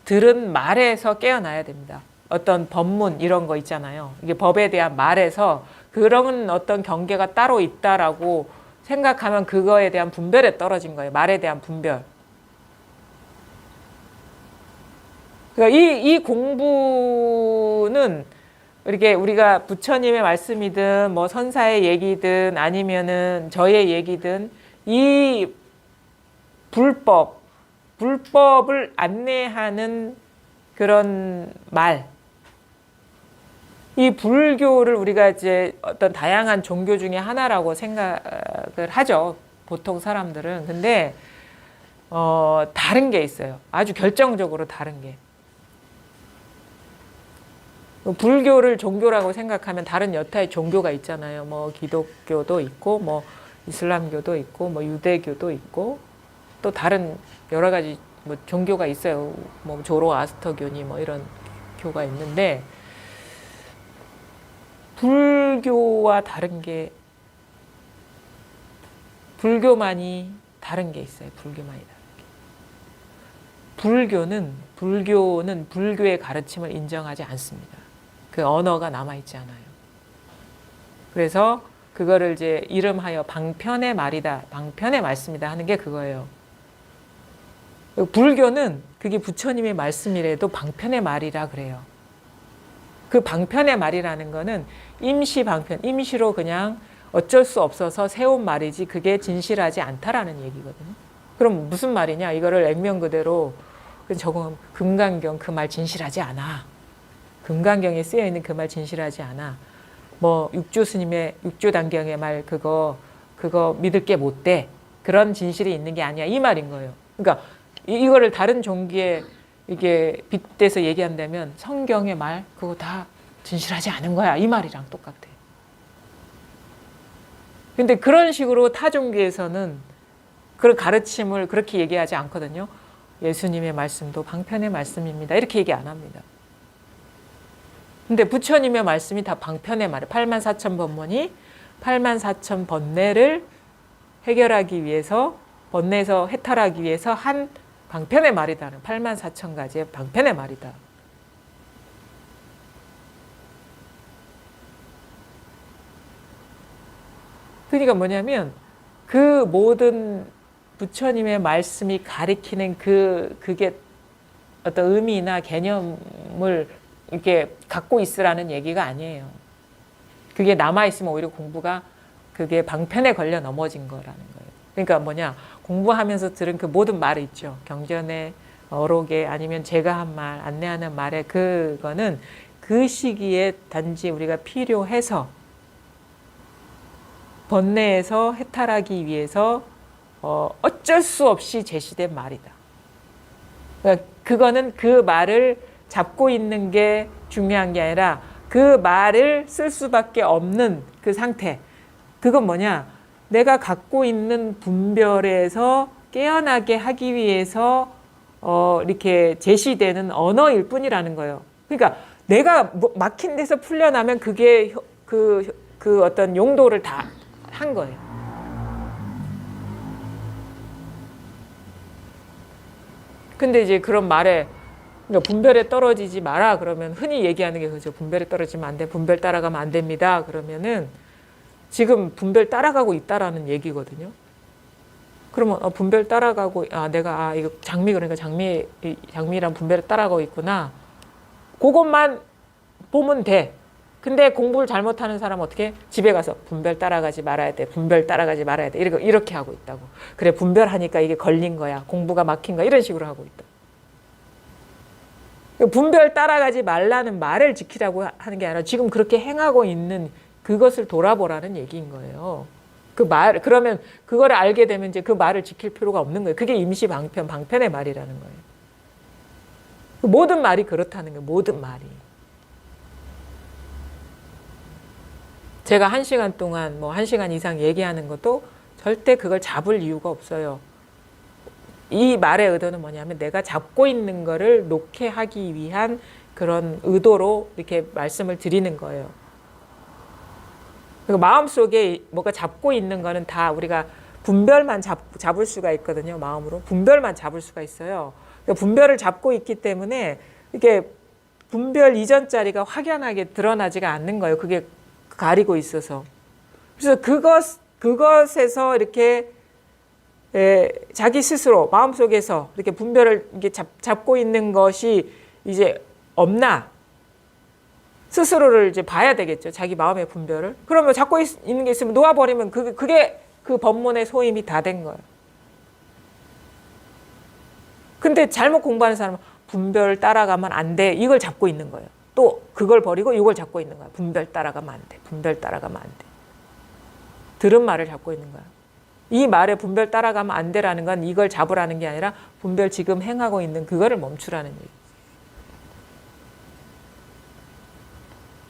들은 말에서 깨어나야 됩니다. 어떤 법문 이런 거 있잖아요. 이게 법에 대한 말에서 그런 어떤 경계가 따로 있다라고 생각하면 그거에 대한 분별에 떨어진 거예요. 말에 대한 분별. 그러니까 이 공부는 이렇게 우리가 부처님의 말씀이든 뭐 선사의 얘기든 아니면은 저의 얘기든 이 불법을 안내하는 그런 말. 이 불교를 우리가 이제 어떤 다양한 종교 중에 하나라고 생각을 하죠. 보통 사람들은. 근데 다른 게 있어요. 아주 결정적으로 다른 게. 불교를 종교라고 생각하면 다른 여타의 종교가 있잖아요. 뭐 기독교도 있고 뭐 이슬람교도 있고 뭐 유대교도 있고 또 다른 여러 가지 뭐 종교가 있어요. 뭐 조로아스터교니 뭐 이런 교가 있는데 불교와 다른 게 불교만이 다른 게 있어요. 불교만이 다른 게. 불교는 불교의 가르침을 인정하지 않습니다. 그 언어가 남아있지 않아요. 그래서 그거를 이제 이름하여 방편의 말이다, 방편의 말씀이다 하는 게 그거예요. 불교는 그게 부처님의 말씀이라도 방편의 말이라 그래요. 그 방편의 말이라는 거는 임시 방편, 임시로 그냥 어쩔 수 없어서 세운 말이지 그게 진실하지 않다라는 얘기거든요. 그럼 무슨 말이냐? 이거를 액면 그대로 적응하면 금강경 그 말 진실하지 않아. 금강경에 쓰여 있는 그 말 진실하지 않아. 뭐 육조 스님의 육조단경의 말 그거 믿을 게 못 돼. 그런 진실이 있는 게 아니야. 이 말인 거예요. 그러니까 이거를 다른 종교에 이게 빗대서 얘기한다면 성경의 말 그거 다 진실하지 않은 거야. 이 말이랑 똑같아. 근데 그런 식으로 타 종교에서는 그런 가르침을 그렇게 얘기하지 않거든요. 예수님의 말씀도 방편의 말씀입니다. 이렇게 얘기 안 합니다. 근데 부처님의 말씀이 다 방편의 말이에요. 84,000번문이 84,000번뇌를 해결하기 위해서 번뇌에서 해탈하기 위해서 한 방편의 말이다. 84,000가지의 방편의 말이다. 그러니까 뭐냐면 그 모든 부처님의 말씀이 가리키는 그게 어떤 의미나 개념을 이렇게 갖고 있으라는 얘기가 아니에요. 그게 남아있으면 오히려 공부가 그게 방편에 걸려 넘어진 거라는 거예요. 그러니까 뭐냐, 공부하면서 들은 그 모든 말이 있죠. 경전에, 어록에, 아니면 제가 한 말, 안내하는 말에 그거는 그 시기에 단지 우리가 필요해서 번뇌에서 해탈하기 위해서 어쩔 어쩔 수 없이 제시된 말이다. 그러니까 그거는 그 말을 잡고 있는 게 중요한 게 아니라 그 말을 쓸 수밖에 없는 그 상태. 그건 뭐냐? 내가 갖고 있는 분별에서 깨어나게 하기 위해서 이렇게 제시되는 언어일 뿐이라는 거예요. 그러니까 내가 막힌 데서 풀려나면 그게 그 어떤 용도를 다 한 거예요. 근데 이제 그런 말에 그러니까 분별에 떨어지지 마라 그러면 흔히 얘기하는 게 그죠. 분별에 떨어지면 안 돼. 분별 따라가면 안 됩니다. 그러면은 지금 분별 따라가고 있다라는 얘기거든요. 그러면 분별 따라가고 내가 이거 장미 그러니까 장미랑 분별을 따라가고 있구나. 그것만 보면 돼. 근데 공부를 잘못하는 사람은 어떻게? 집에 가서 분별 따라가지 말아야 돼. 분별 따라가지 말아야 돼. 이렇게 하고 있다고. 그래 분별하니까 이게 걸린 거야. 공부가 막힌 거야. 이런 식으로 하고 있다. 분별 따라가지 말라는 말을 지키라고 하는 게 아니라 지금 그렇게 행하고 있는 그것을 돌아보라는 얘기인 거예요. 그러면 그거를 알게 되면 이제 그 말을 지킬 필요가 없는 거예요. 그게 임시 방편의 말이라는 거예요. 모든 말이 그렇다는 거예요. 모든 말이. 제가 1시간 동안 1시간 이상 얘기하는 것도 절대 그걸 잡을 이유가 없어요. 이 말의 의도는 뭐냐면 내가 잡고 있는 거를 놓게 하기 위한 그런 의도로 이렇게 말씀을 드리는 거예요. 마음속에 뭐가 잡고 있는 거는 다 우리가 분별만 잡을 수가 있거든요. 마음으로. 분별만 잡을 수가 있어요. 그러니까 분별을 잡고 있기 때문에 이게 분별 이전 자리가 확연하게 드러나지가 않는 거예요. 그게 가리고 있어서. 그래서 그것에서 이렇게 자기 스스로 마음속에서 이렇게 분별을 이렇게 잡고 있는 것이 이제 없나 스스로를 이제 봐야 되겠죠. 자기 마음의 분별을. 그러면 잡고 있는 게 있으면 놓아버리면 그게 그 법문의 소임이 다 된 거예요. 근데 잘못 공부하는 사람은 분별 따라가면 안 돼. 이걸 잡고 있는 거예요. 또 그걸 버리고 이걸 잡고 있는 거야. 분별 따라가면 안 돼. 분별 따라가면 안 돼. 들은 말을 잡고 있는 거야. 이 말에 분별 따라가면 안 돼라는 건 이걸 잡으라는 게 아니라 분별 지금 행하고 있는 그거를 멈추라는 얘기.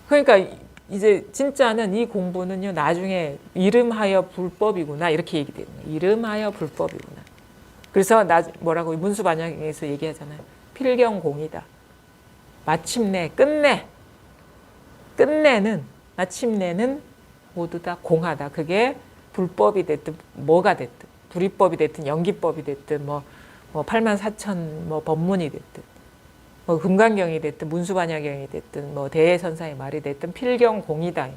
그러니까 이제 진짜는 이 공부는요. 나중에 이름하여 불법이구나 이렇게 얘기되는 거예요. 이름하여 불법이구나. 그래서 뭐라고 문수반야경에서 얘기하잖아요. 필경공이다. 마침내 마침내는 모두 다 공하다. 그게 불법이 됐든 뭐가 됐든 불이법이 됐든 연기법이 됐든 뭐 84,000 법문이 됐든 금강경이 됐든 문수반야경이 됐든 대해선사의 말이 됐든 필경공이다.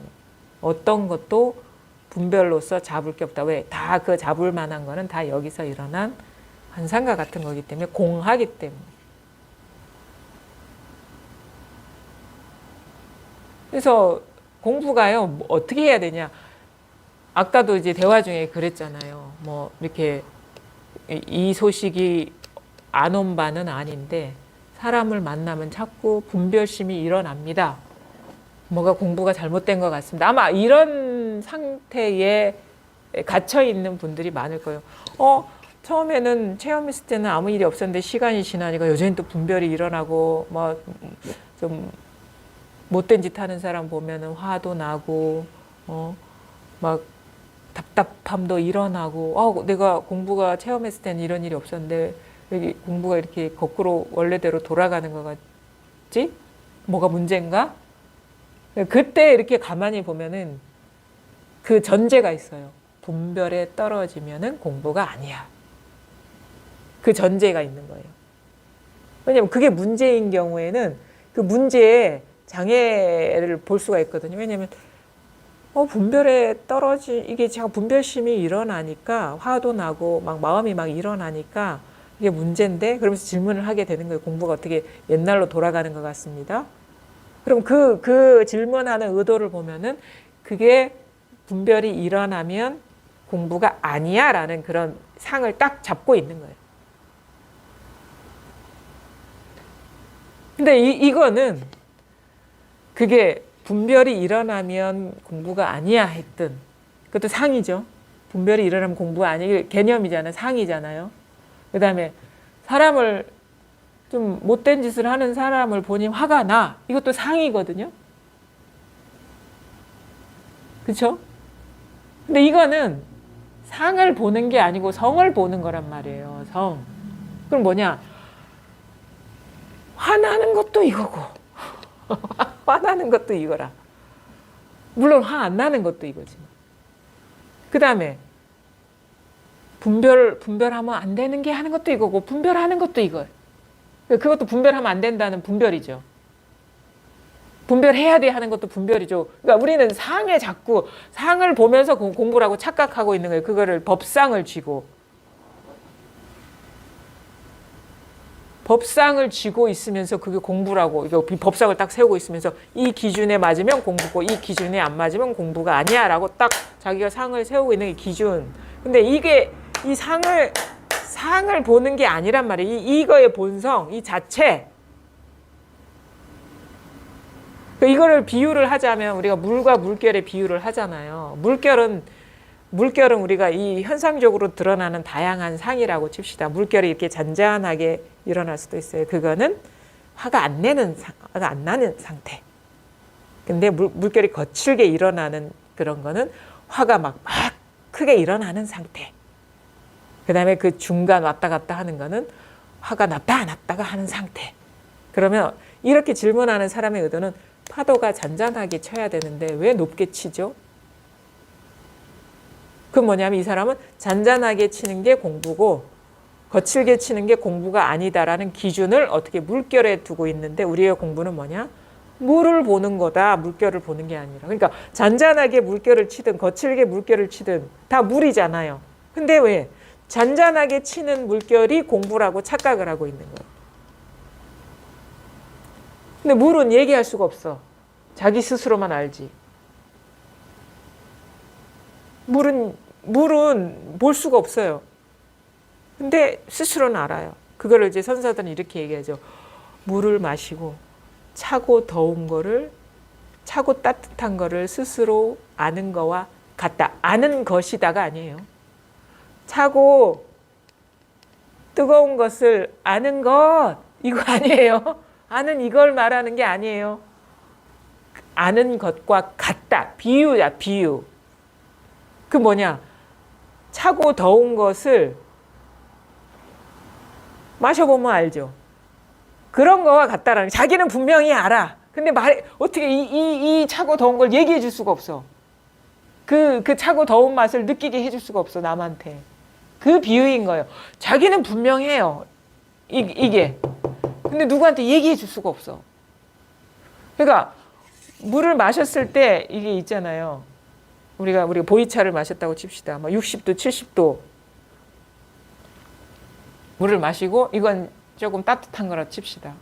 어떤 것도 분별로서 잡을 게 없다. 왜? 다 그 잡을 만한 거는 다 여기서 일어난 환상과 같은 거기 때문에 공하기 때문에. 그래서 공부가요, 어떻게 해야 되냐. 아까도 이제 대화 중에 그랬잖아요. 이렇게 이 소식이 안 온 바는 아닌데 사람을 만나면 자꾸 분별심이 일어납니다. 뭐가 공부가 잘못된 것 같습니다. 아마 이런 상태에 갇혀 있는 분들이 많을 거예요. 처음에는 체험했을 때는 아무 일이 없었는데 시간이 지나니까 여전히 또 분별이 일어나고 좀 못된 짓 하는 사람 보면은 화도 나고 막 답답함도 일어나고 내가 공부가 체험했을 때는 이런 일이 없었는데 여기 공부가 이렇게 거꾸로 원래대로 돌아가는 것 같지? 뭐가 문제인가? 그때 이렇게 가만히 보면은 그 전제가 있어요. 분별에 떨어지면은 공부가 아니야. 그 전제가 있는 거예요. 왜냐면 그게 문제인 경우에는 그 문제에 장애를 볼 수가 있거든요. 왜냐면 분별에 이게 제가 분별심이 일어나니까 화도 나고 막 마음이 막 일어나니까 이게 문제인데 그러면서 질문을 하게 되는 거예요. 공부가 어떻게 옛날로 돌아가는 것 같습니다. 그럼 그 질문하는 의도를 보면은 그게 분별이 일어나면 공부가 아니야 라는 그런 상을 딱 잡고 있는 거예요. 근데 이거는 그게 분별이 일어나면 공부가 아니야 했든 그것도 상이죠. 분별이 일어나면 공부가 아니고 개념이잖아요. 상이잖아요. 그 다음에 사람을 좀 못된 짓을 하는 사람을 보니 화가 나. 이것도 상이거든요. 그렇죠? 근데 이거는 상을 보는 게 아니고 성을 보는 거란 말이에요. 성. 그럼 뭐냐? 화나는 것도 이거고 화나는 것도 이거라. 물론 화 안 나는 것도 이거지. 그 다음에 분별하면 안 되는 게 하는 것도 이거고 분별하는 것도 이거예요. 그것도 분별하면 안 된다는 분별이죠. 분별해야 돼 하는 것도 분별이죠. 그러니까 우리는 상에 자꾸 상을 보면서 공부라고 착각하고 있는 거예요. 그거를 법상을 쥐고 법상을 쥐고 있으면서 그게 공부라고 이거 법상을 딱 세우고 있으면서 이 기준에 맞으면 공부고 이 기준에 안 맞으면 공부가 아니야 라고 딱 자기가 상을 세우고 있는 게 기준. 근데 이게 이 상을 보는 게 아니란 말이에요. 이거의 본성, 이 자체. 이거를 비유를 하자면 우리가 물과 물결의 비유를 하잖아요. 물결은 우리가 이 현상적으로 드러나는 다양한 상이라고 칩시다. 물결이 이렇게 잔잔하게 일어날 수도 있어요. 그거는 화가 안 나는 상태. 근데 물결이 거칠게 일어나는 그런 거는 화가 막 크게 일어나는 상태. 그 다음에 그 중간 왔다 갔다 하는 거는 화가 났다 안 났다가 하는 상태. 그러면 이렇게 질문하는 사람의 의도는 파도가 잔잔하게 쳐야 되는데 왜 높게 치죠? 그건 뭐냐면 이 사람은 잔잔하게 치는 게 공부고 거칠게 치는 게 공부가 아니다라는 기준을 어떻게 물결에 두고 있는데 우리의 공부는 뭐냐? 물을 보는 거다. 물결을 보는 게 아니라. 그러니까 잔잔하게 물결을 치든 거칠게 물결을 치든 다 물이잖아요. 근데 왜? 잔잔하게 치는 물결이 공부라고 착각을 하고 있는 거예요. 근데 물은 얘기할 수가 없어. 자기 스스로만 알지. 물은 볼 수가 없어요. 근데 스스로는 알아요. 그거를 이제 선사들은 이렇게 얘기하죠. 물을 마시고 차고 더운 거를 차고 따뜻한 거를 스스로 아는 거와 같다. 아는 것이다가 아니에요. 차고 뜨거운 것을 아는 것 이거 아니에요. 아는 이걸 말하는 게 아니에요. 아는 것과 같다. 비유야, 비유. 그 뭐냐? 차고 더운 것을 마셔보면 알죠. 그런 거와 같다라는. 자기는 분명히 알아. 근데 어떻게 이 차고 더운 걸 얘기해 줄 수가 없어. 그 차고 더운 맛을 느끼게 해줄 수가 없어, 남한테. 그 비유인 거예요. 자기는 분명해요. 이게. 근데 누구한테 얘기해 줄 수가 없어. 그러니까 물을 마셨을 때 이게 있잖아요. 우리가 보이차를 마셨다고 칩시다. 60도, 70도 물을 마시고 이건 조금 따뜻한 거라 칩시다.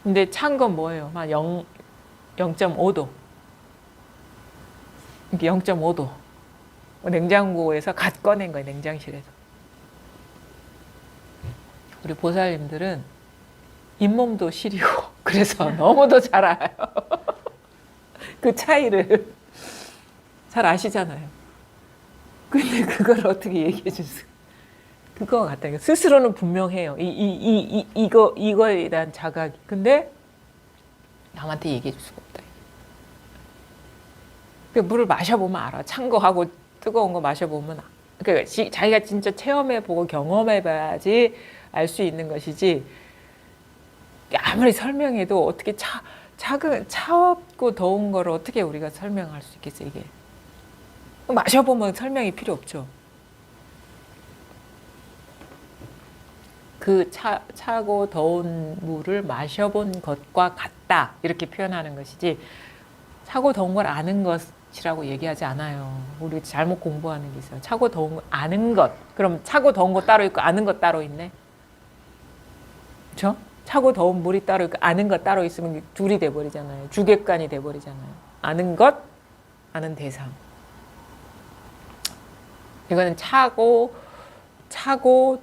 근데 찬 건 뭐예요? 0.5도. 이게 0.5도. 냉장고에서 갓 꺼낸 거예요. 냉장실에서. 우리 보살님들은 잇몸도 시리고 그래서 너무도 잘 알아요. 그 차이를 잘 아시잖아요. 근데 그걸 어떻게 얘기해 줄 수? 그거 같다니까. 스스로는 분명해요. 이거에 대한 자각이. 근데 남한테 얘기해 줄 수가 없다. 물을 마셔보면 알아. 찬 거하고 뜨거운 거 마셔보면 그러니까 자기가 진짜 체험해보고 경험해봐야지 알 수 있는 것이지. 아무리 설명해도 어떻게 차갑고 더운 거를 어떻게 우리가 설명할 수 있겠어요, 이게. 마셔보면 설명이 필요 없죠. 그 차고 더운 물을 마셔본 것과 같다. 이렇게 표현하는 것이지, 차고 더운 걸 아는 것이라고 얘기하지 않아요. 우리 잘못 공부하는 게 있어요. 차고 더운 걸 아는 것. 그럼 차고 더운 거 따로 있고 아는 것 따로 있네? 그렇죠? 차고 더운 물이 따로 있고 아는 것 따로 있으면 둘이 돼버리잖아요. 주객관이 돼버리잖아요. 아는 것, 아는 대상. 이거는 차고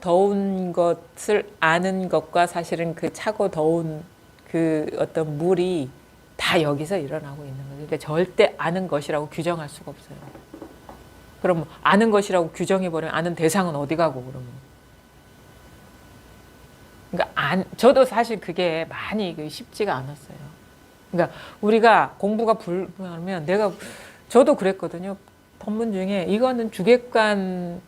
더운 것을 아는 것과 사실은 그 차고 더운 그 어떤 물이 다 여기서 일어나고 있는 거죠. 그러니까 절대 아는 것이라고 규정할 수가 없어요. 그럼 아는 것이라고 규정해버리면 아는 대상은 어디 가고 그러면. 그러니까 저도 사실 그게 많이 쉽지가 않았어요. 그러니까 우리가 공부가 불하면 저도 그랬거든요. 법문 중에 이거는 주객관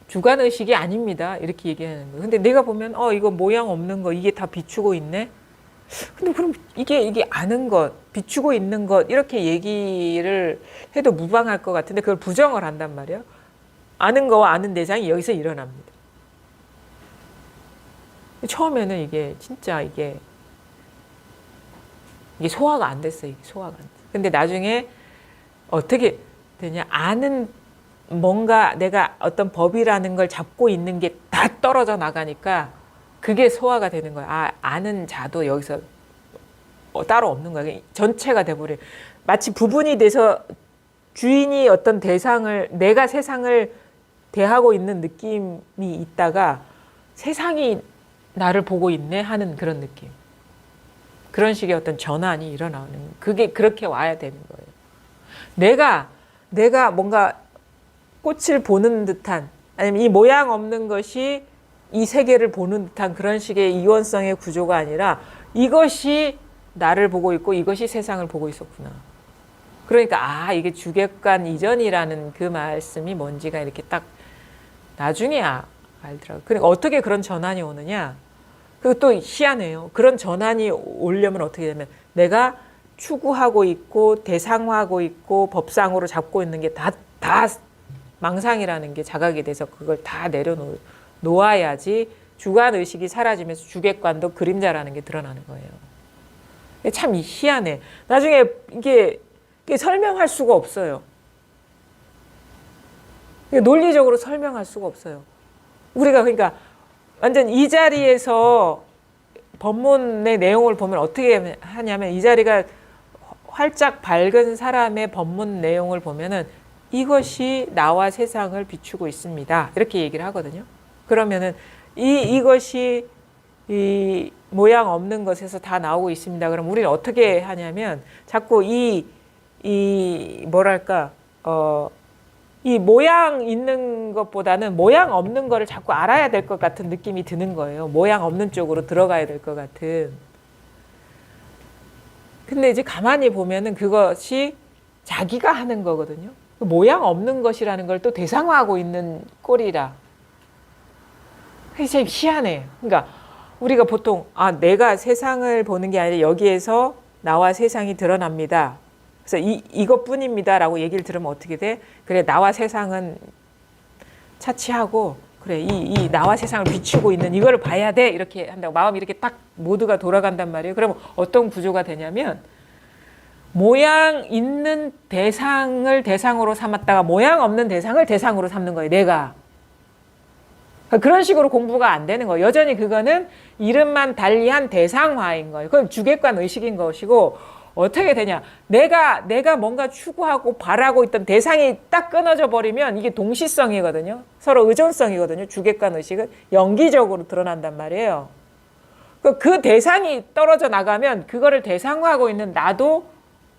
주관의식이 아닙니다. 이렇게 얘기하는 거예요. 근데 내가 보면 이거 모양 없는 거 이게 다 비추고 있네. 근데 그럼 이게 아는 것, 비추고 있는 것 이렇게 얘기를 해도 무방할 것 같은데 그걸 부정을 한단 말이에요. 아는 거와 아는 대상이 여기서 일어납니다. 처음에는 이게 진짜 이게 소화가 안 됐어요. 이게 소화가 안 됐어요. 근데 나중에 어떻게 되냐? 아는 뭔가 내가 어떤 법이라는 걸 잡고 있는 게 다 떨어져 나가니까 그게 소화가 되는 거야. 아는 자도 여기서 따로 없는 거야. 전체가 돼버려. 마치 부분이 돼서 주인이 어떤 대상을 내가 세상을 대하고 있는 느낌이 있다가 세상이 나를 보고 있네 하는 그런 느낌. 그런 식의 어떤 전환이 일어나는 그게 그렇게 와야 되는 거예요. 내가 뭔가 꽃을 보는 듯한 아니면 이 모양 없는 것이 이 세계를 보는 듯한 그런 식의 이원성의 구조가 아니라 이것이 나를 보고 있고 이것이 세상을 보고 있었구나. 그러니까 이게 주객관 이전이라는 그 말씀이 뭔지가 이렇게 딱 나중에 알더라고요. 그러니까 어떻게 그런 전환이 오느냐. 그리고 또 희한해요. 그런 전환이 오려면 어떻게 되면 내가 추구하고 있고 대상화하고 있고 법상으로 잡고 있는 게 다 망상이라는 게 자각이 돼서 그걸 다 내려놓아야지 주관의식이 사라지면서 주객관도 그림자라는 게 드러나는 거예요. 참 희한해. 나중에 이게 설명할 수가 없어요. 논리적으로 설명할 수가 없어요. 우리가 그러니까 완전 이 자리에서 법문의 내용을 보면 어떻게 하냐면 이 자리가 활짝 밝은 사람의 법문 내용을 보면은 이것이 나와 세상을 비추고 있습니다. 이렇게 얘기를 하거든요. 그러면은 이것이 이 모양 없는 것에서 다 나오고 있습니다. 그럼 우리는 어떻게 하냐면 자꾸 뭐랄까 이 모양 있는 것보다는 모양 없는 거를 자꾸 알아야 될 것 같은 느낌이 드는 거예요. 모양 없는 쪽으로 들어가야 될 것 같은. 근데 이제 가만히 보면은 그것이 자기가 하는 거거든요. 모양 없는 것이라는 걸 또 대상화하고 있는 꼴이라. 그게 참 희한해. 그러니까 우리가 보통 내가 세상을 보는 게 아니라 여기에서 나와 세상이 드러납니다. 그래서 이것뿐입니다 라고 얘기를 들으면 어떻게 돼? 그래, 나와 세상은 차치하고 그래, 이 나와 세상을 비추고 있는 이거를 봐야 돼 이렇게 한다고 마음이 이렇게 딱 모두가 돌아간단 말이에요. 그러면 어떤 구조가 되냐면 모양 있는 대상을 대상으로 삼았다가 모양 없는 대상을 대상으로 삼는 거예요. 내가. 그런 식으로 공부가 안 되는 거예요. 여전히 그거는 이름만 달리한 대상화인 거예요. 그건 주객관 의식인 것이고 어떻게 되냐. 내가 뭔가 추구하고 바라고 있던 대상이 딱 끊어져 버리면 이게 동시성이거든요. 서로 의존성이거든요. 주객관 의식은 연기적으로 드러난단 말이에요. 그 대상이 떨어져 나가면 그거를 대상화하고 있는 나도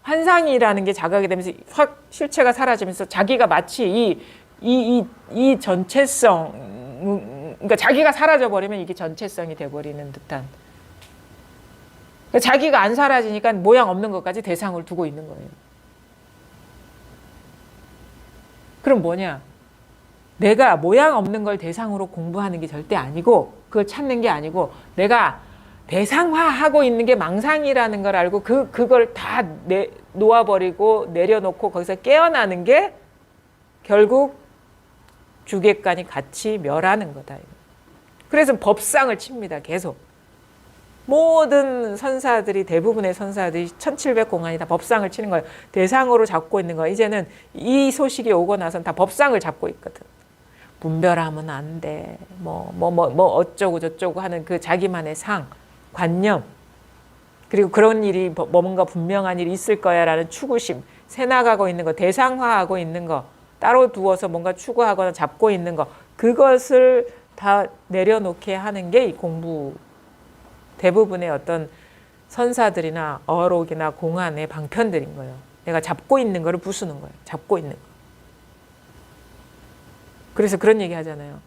환상이라는 게 자각이 되면서 확 실체가 사라지면서 자기가 마치 이 전체성, 그러니까 자기가 사라져 버리면 이게 전체성이 돼버리는 듯한. 그러니까 자기가 안 사라지니까 모양 없는 것까지 대상을 두고 있는 거예요. 그럼 뭐냐? 내가 모양 없는 걸 대상으로 공부하는 게 절대 아니고 그걸 찾는 게 아니고 내가 대상화하고 있는 게 망상이라는 걸 알고 그걸 다 놓아버리고 내려놓고 거기서 깨어나는 게 결국 주객관이 같이 멸하는 거다. 그래서 법상을 칩니다. 계속. 모든 선사들이 대부분의 선사들이 1700공안이 다 법상을 치는 거예요. 대상으로 잡고 있는 거예요. 이제는 이 소식이 오고 나서는 다 법상을 잡고 있거든. 분별하면 안 돼. 뭐 어쩌고 저쩌고 하는 그 자기만의 상, 관념, 그리고 그런 일이 뭔가 분명한 일이 있을 거야 라는 추구심, 새나가고 있는 거, 대상화하고 있는 거, 따로 두어서 뭔가 추구하거나 잡고 있는 거, 그것을 다 내려놓게 하는 게 이 공부, 대부분의 어떤 선사들이나 어록이나 공안의 방편들인 거예요. 내가 잡고 있는 거를 부수는 거예요. 잡고 있는 거. 그래서 그런 얘기 하잖아요.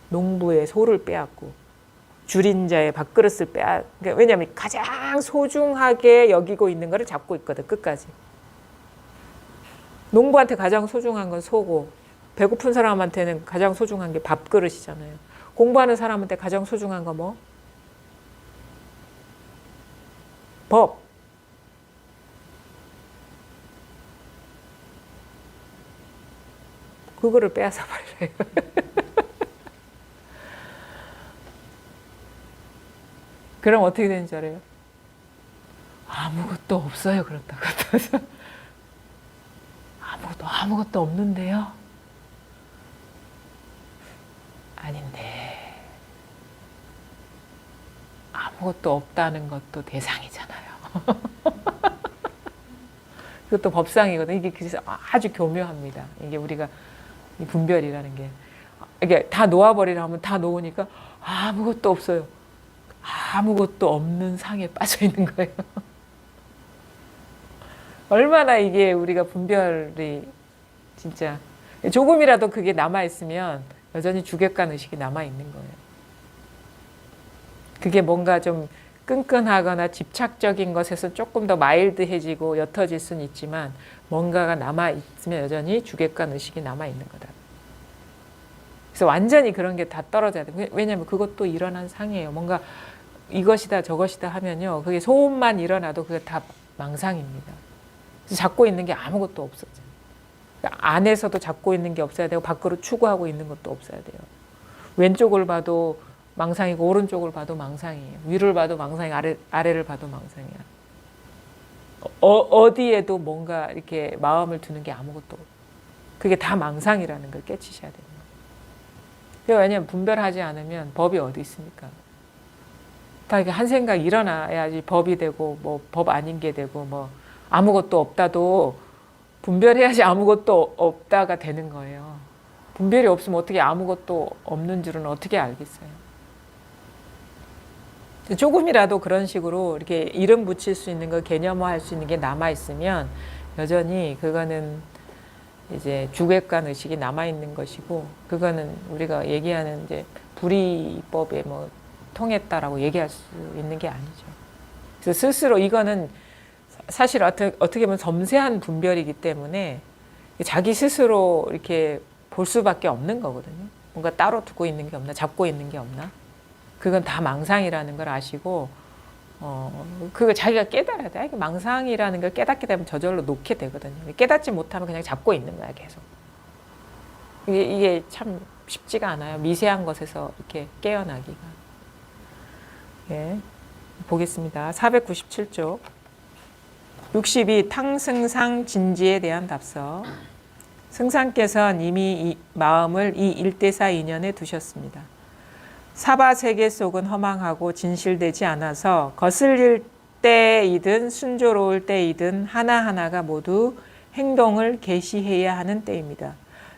농부의 소를 빼앗고 줄인 자의 밥그릇을 그러니까 왜냐하면 가장 소중하게 여기고 있는 거를 잡고 있거든, 끝까지. 농부한테 가장 소중한 건 소고, 배고픈 사람한테는 가장 소중한 게 밥그릇이잖아요. 공부하는 사람한테 가장 소중한 거 뭐? 법. 그거를 빼앗아 버려요. 그럼 어떻게 되는 줄 알아요? 아무것도 없어요. 그렇다고. 아무것도 없는데요? 아닌데. 아무것도 없다는 것도 대상이잖아요. 그것도 법상이거든요. 이게 그래서 아주 교묘합니다. 이게 우리가 이 분별이라는 게. 이게 다 놓아버리라 하면 다 놓으니까 아무것도 없어요. 아무것도 없는 상에 빠져 있는 거예요. 얼마나 이게 우리가 분별이 진짜 조금이라도 그게 남아있으면 여전히 주객관 의식이 남아있는 거예요. 그게 뭔가 좀 끈끈하거나 집착적인 것에서 조금 더 마일드해지고 옅어질 수는 있지만 뭔가가 남아있으면 여전히 주객관 의식이 남아있는 거다. 그래서 완전히 그런 게 다 떨어져야 돼요. 왜냐하면 그것도 일어난 상이에요. 뭔가 이것이다 저것이다 하면요. 그게 소음만 일어나도 그게 다 망상입니다. 그래서 잡고 있는 게 아무것도 없어져요. 그러니까 안에서도 잡고 있는 게 없어야 되고 밖으로 추구하고 있는 것도 없어야 돼요. 왼쪽을 봐도 망상이고 오른쪽을 봐도 망상이에요. 위를 봐도 망상이고 아래를 봐도 망상이야. 어디에도 뭔가 이렇게 마음을 두는 게 아무것도 없어요. 그게 다 망상이라는 걸 깨치셔야 됩니다. 왜냐하면 분별하지 않으면 법이 어디 있습니까? 다 이렇게 한 생각 일어나야지 법이 되고 뭐 법 아닌 게 되고 뭐 아무것도 없다도 분별해야지 아무것도 없다가 되는 거예요. 분별이 없으면 어떻게 아무것도 없는 줄은 어떻게 알겠어요? 조금이라도 그런 식으로 이렇게 이름 붙일 수 있는 거, 개념화할 수 있는 게 남아 있으면 여전히 그거는 이제 주객관 의식이 남아 있는 것이고, 그거는 우리가 얘기하는 이제 불이법에 뭐 통했다라고 얘기할 수 있는 게 아니죠. 그래서 스스로 이거는 사실 어떻게 보면 섬세한 분별이기 때문에 자기 스스로 이렇게 볼 수밖에 없는 거거든요. 뭔가 따로 두고 있는 게 없나, 잡고 있는 게 없나. 그건 다 망상이라는 걸 아시고, 그걸 자기가 깨달아야 돼. 망상이라는 걸 깨닫게 되면 저절로 놓게 되거든요. 깨닫지 못하면 그냥 잡고 있는 거야, 계속. 이게 참 쉽지가 않아요. 미세한 것에서 이렇게 깨어나기가. 예. 보겠습니다. 497쪽. 62. 탕승상 진지에 대한 답서. 승상께서는 이미 이 마음을 이 일대사 인연에 두셨습니다. 사바세계 속은 허망하고 진실되지 않아서 거슬릴 때이든 순조로울 때이든 하나하나가 모두 행동을 개시해야 하는 때입니다.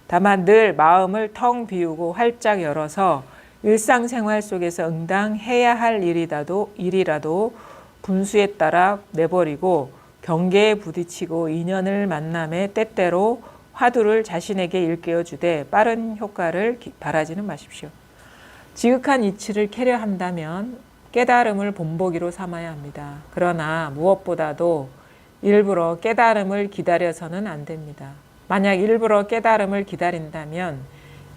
다만 늘 마음을 텅 비우고 활짝 열어서 일상생활 속에서 응당해야 할 일이라도 분수에 따라 내버리고 경계에 부딪히고 인연을 만남에 때때로 화두를 자신에게 일깨워 주되 빠른 효과를 바라지는 마십시오. 지극한 이치를 캐려 한다면 깨달음을 본보기로 삼아야 합니다. 그러나 무엇보다도 일부러 깨달음을 기다려서는 안 됩니다. 만약 일부러 깨달음을 기다린다면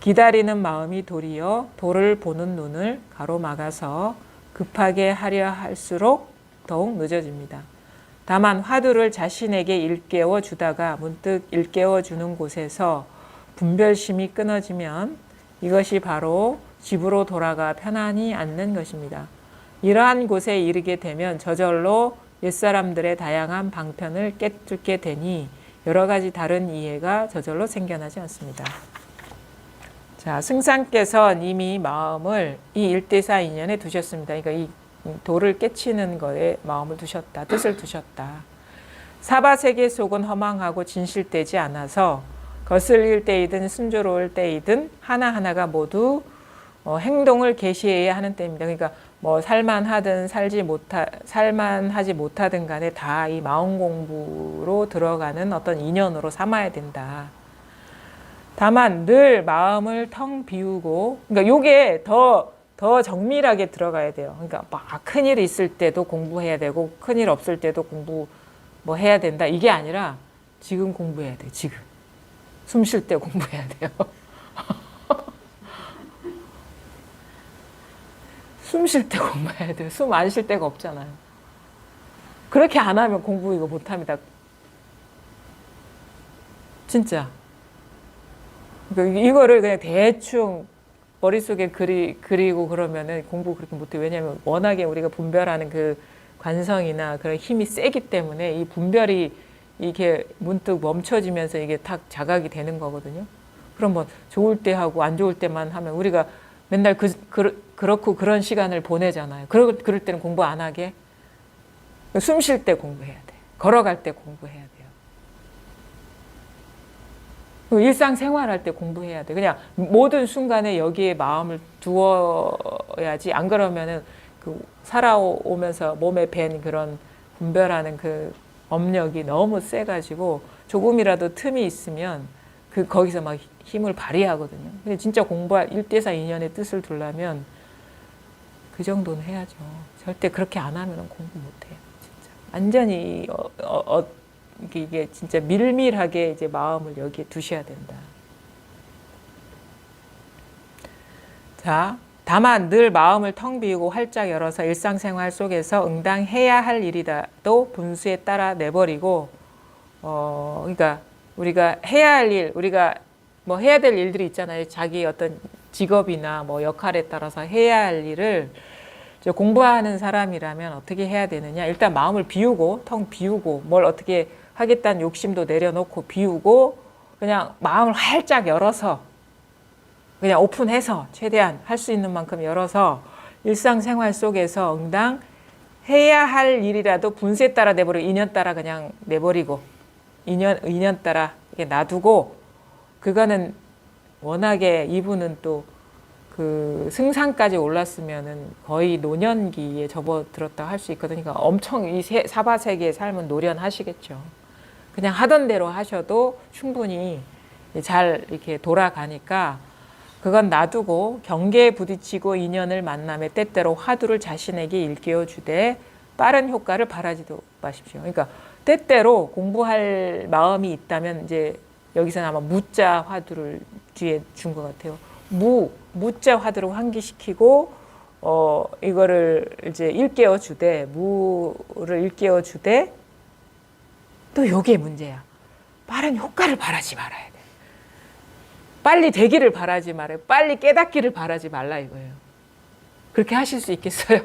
기다리는 마음이 도리어 도를 보는 눈을 가로막아서 급하게 하려 할수록 더욱 늦어집니다. 다만 화두를 자신에게 일깨워 주다가 문득 일깨워 주는 곳에서 분별심이 끊어지면 이것이 바로 집으로 돌아가 편안히 앉는 것입니다. 이러한 곳에 이르게 되면 저절로 옛사람들의 다양한 방편을 깨뚫게 되니 여러 가지 다른 이해가 저절로 생겨나지 않습니다. 자, 승상께서는 이미 마음을 이 일대사 인연에 두셨습니다. 그러니까 이 도를 깨치는 거에 마음을 두셨다. 뜻을 두셨다. 사바세계 속은 허망하고 진실되지 않아서 거슬릴 때이든 순조로울 때이든 하나하나가 모두 행동을 개시해야 하는 때입니다. 그러니까 뭐 살만하든 살만하지 못하든 간에 다 이 마음 공부로 들어가는 어떤 인연으로 삼아야 된다. 다만 늘 마음을 텅 비우고, 그러니까 요게 더 정밀하게 들어가야 돼요. 그러니까 막 큰일 있을 때도 공부해야 되고 큰일 없을 때도 공부 뭐 해야 된다. 이게 아니라 지금 공부해야 돼. 지금. 숨 쉴 때 공부해야 돼요. 숨 쉴 때 공부해야 돼요. 숨 안 쉴 데가 없잖아요. 그렇게 안 하면 공부 이거 못 합니다. 진짜. 그러니까 이거를 그냥 대충 머릿속에 그리고 그러면은 공부 그렇게 못해요. 왜냐하면 워낙에 우리가 분별하는 그 관성이나 그런 힘이 세기 때문에 이 분별이 이게 문득 멈춰지면서 이게 탁 자각이 되는 거거든요. 그럼 뭐 좋을 때 하고 안 좋을 때만 하면 우리가 맨날 그렇고 그런 시간을 보내잖아요. 그럴 때는 공부 안 하게 숨 쉴 때 공부해야 돼. 걸어갈 때 공부해야 돼요. 일상생활할 때 공부해야 돼. 그냥 모든 순간에 여기에 마음을 두어야지. 안 그러면은 그 살아오면서 몸에 밴 그런 분별하는 그 업력이 너무 세가지고 조금이라도 틈이 있으면 거기서 막 힘을 발휘하거든요. 근데 진짜 공부할 1대4 인연의 뜻을 두려면 그 정도는 해야죠. 절대 그렇게 안 하면 공부 못해요. 진짜 완전히 이게 진짜 밀밀하게 이제 마음을 여기에 두셔야 된다. 자, 다만 늘 마음을 텅 비우고 활짝 열어서 일상생활 속에서 응당해야 할 일이라도 분수에 따라 내버리고, 그러니까 우리가 해야 할 일, 우리가 뭐 해야 될 일들이 있잖아요. 자기 어떤 직업이나 뭐 역할에 따라서 해야 할 일을 공부하는 사람이라면 어떻게 해야 되느냐. 일단 마음을 비우고, 텅 비우고, 뭘 어떻게 하겠다는 욕심도 내려놓고 비우고, 그냥 마음을 활짝 열어서, 그냥 오픈해서 최대한 할 수 있는 만큼 열어서 일상생활 속에서 응당 해야 할 일이라도 분수에 따라 내버리고, 인연 따라 그냥 내버리고, 인연 따라 놔두고, 그거는 워낙에 이분은 또 그 승상까지 올랐으면은 거의 노년기에 접어들었다 할 수 있거든요. 그러니까 엄청 이 사바세계의 삶은 노련하시겠죠. 그냥 하던 대로 하셔도 충분히 잘 이렇게 돌아가니까 그건 놔두고 경계에 부딪히고 인연을 만남에 때때로 화두를 자신에게 일깨워 주되 빠른 효과를 바라지도 마십시오. 그러니까 때때로 공부할 마음이 있다면 이제 여기서는 아마 무자 화두를 뒤에 준 것 같아요. 무자 화두를 환기시키고 이거를 이제 일깨워 주되 무를 일깨워 주되 또 요게 문제야. 빠른 효과를 바라지 말아야 돼. 빨리 되기를 바라지 말아요. 빨리 깨닫기를 바라지 말라 이거예요. 그렇게 하실 수 있겠어요?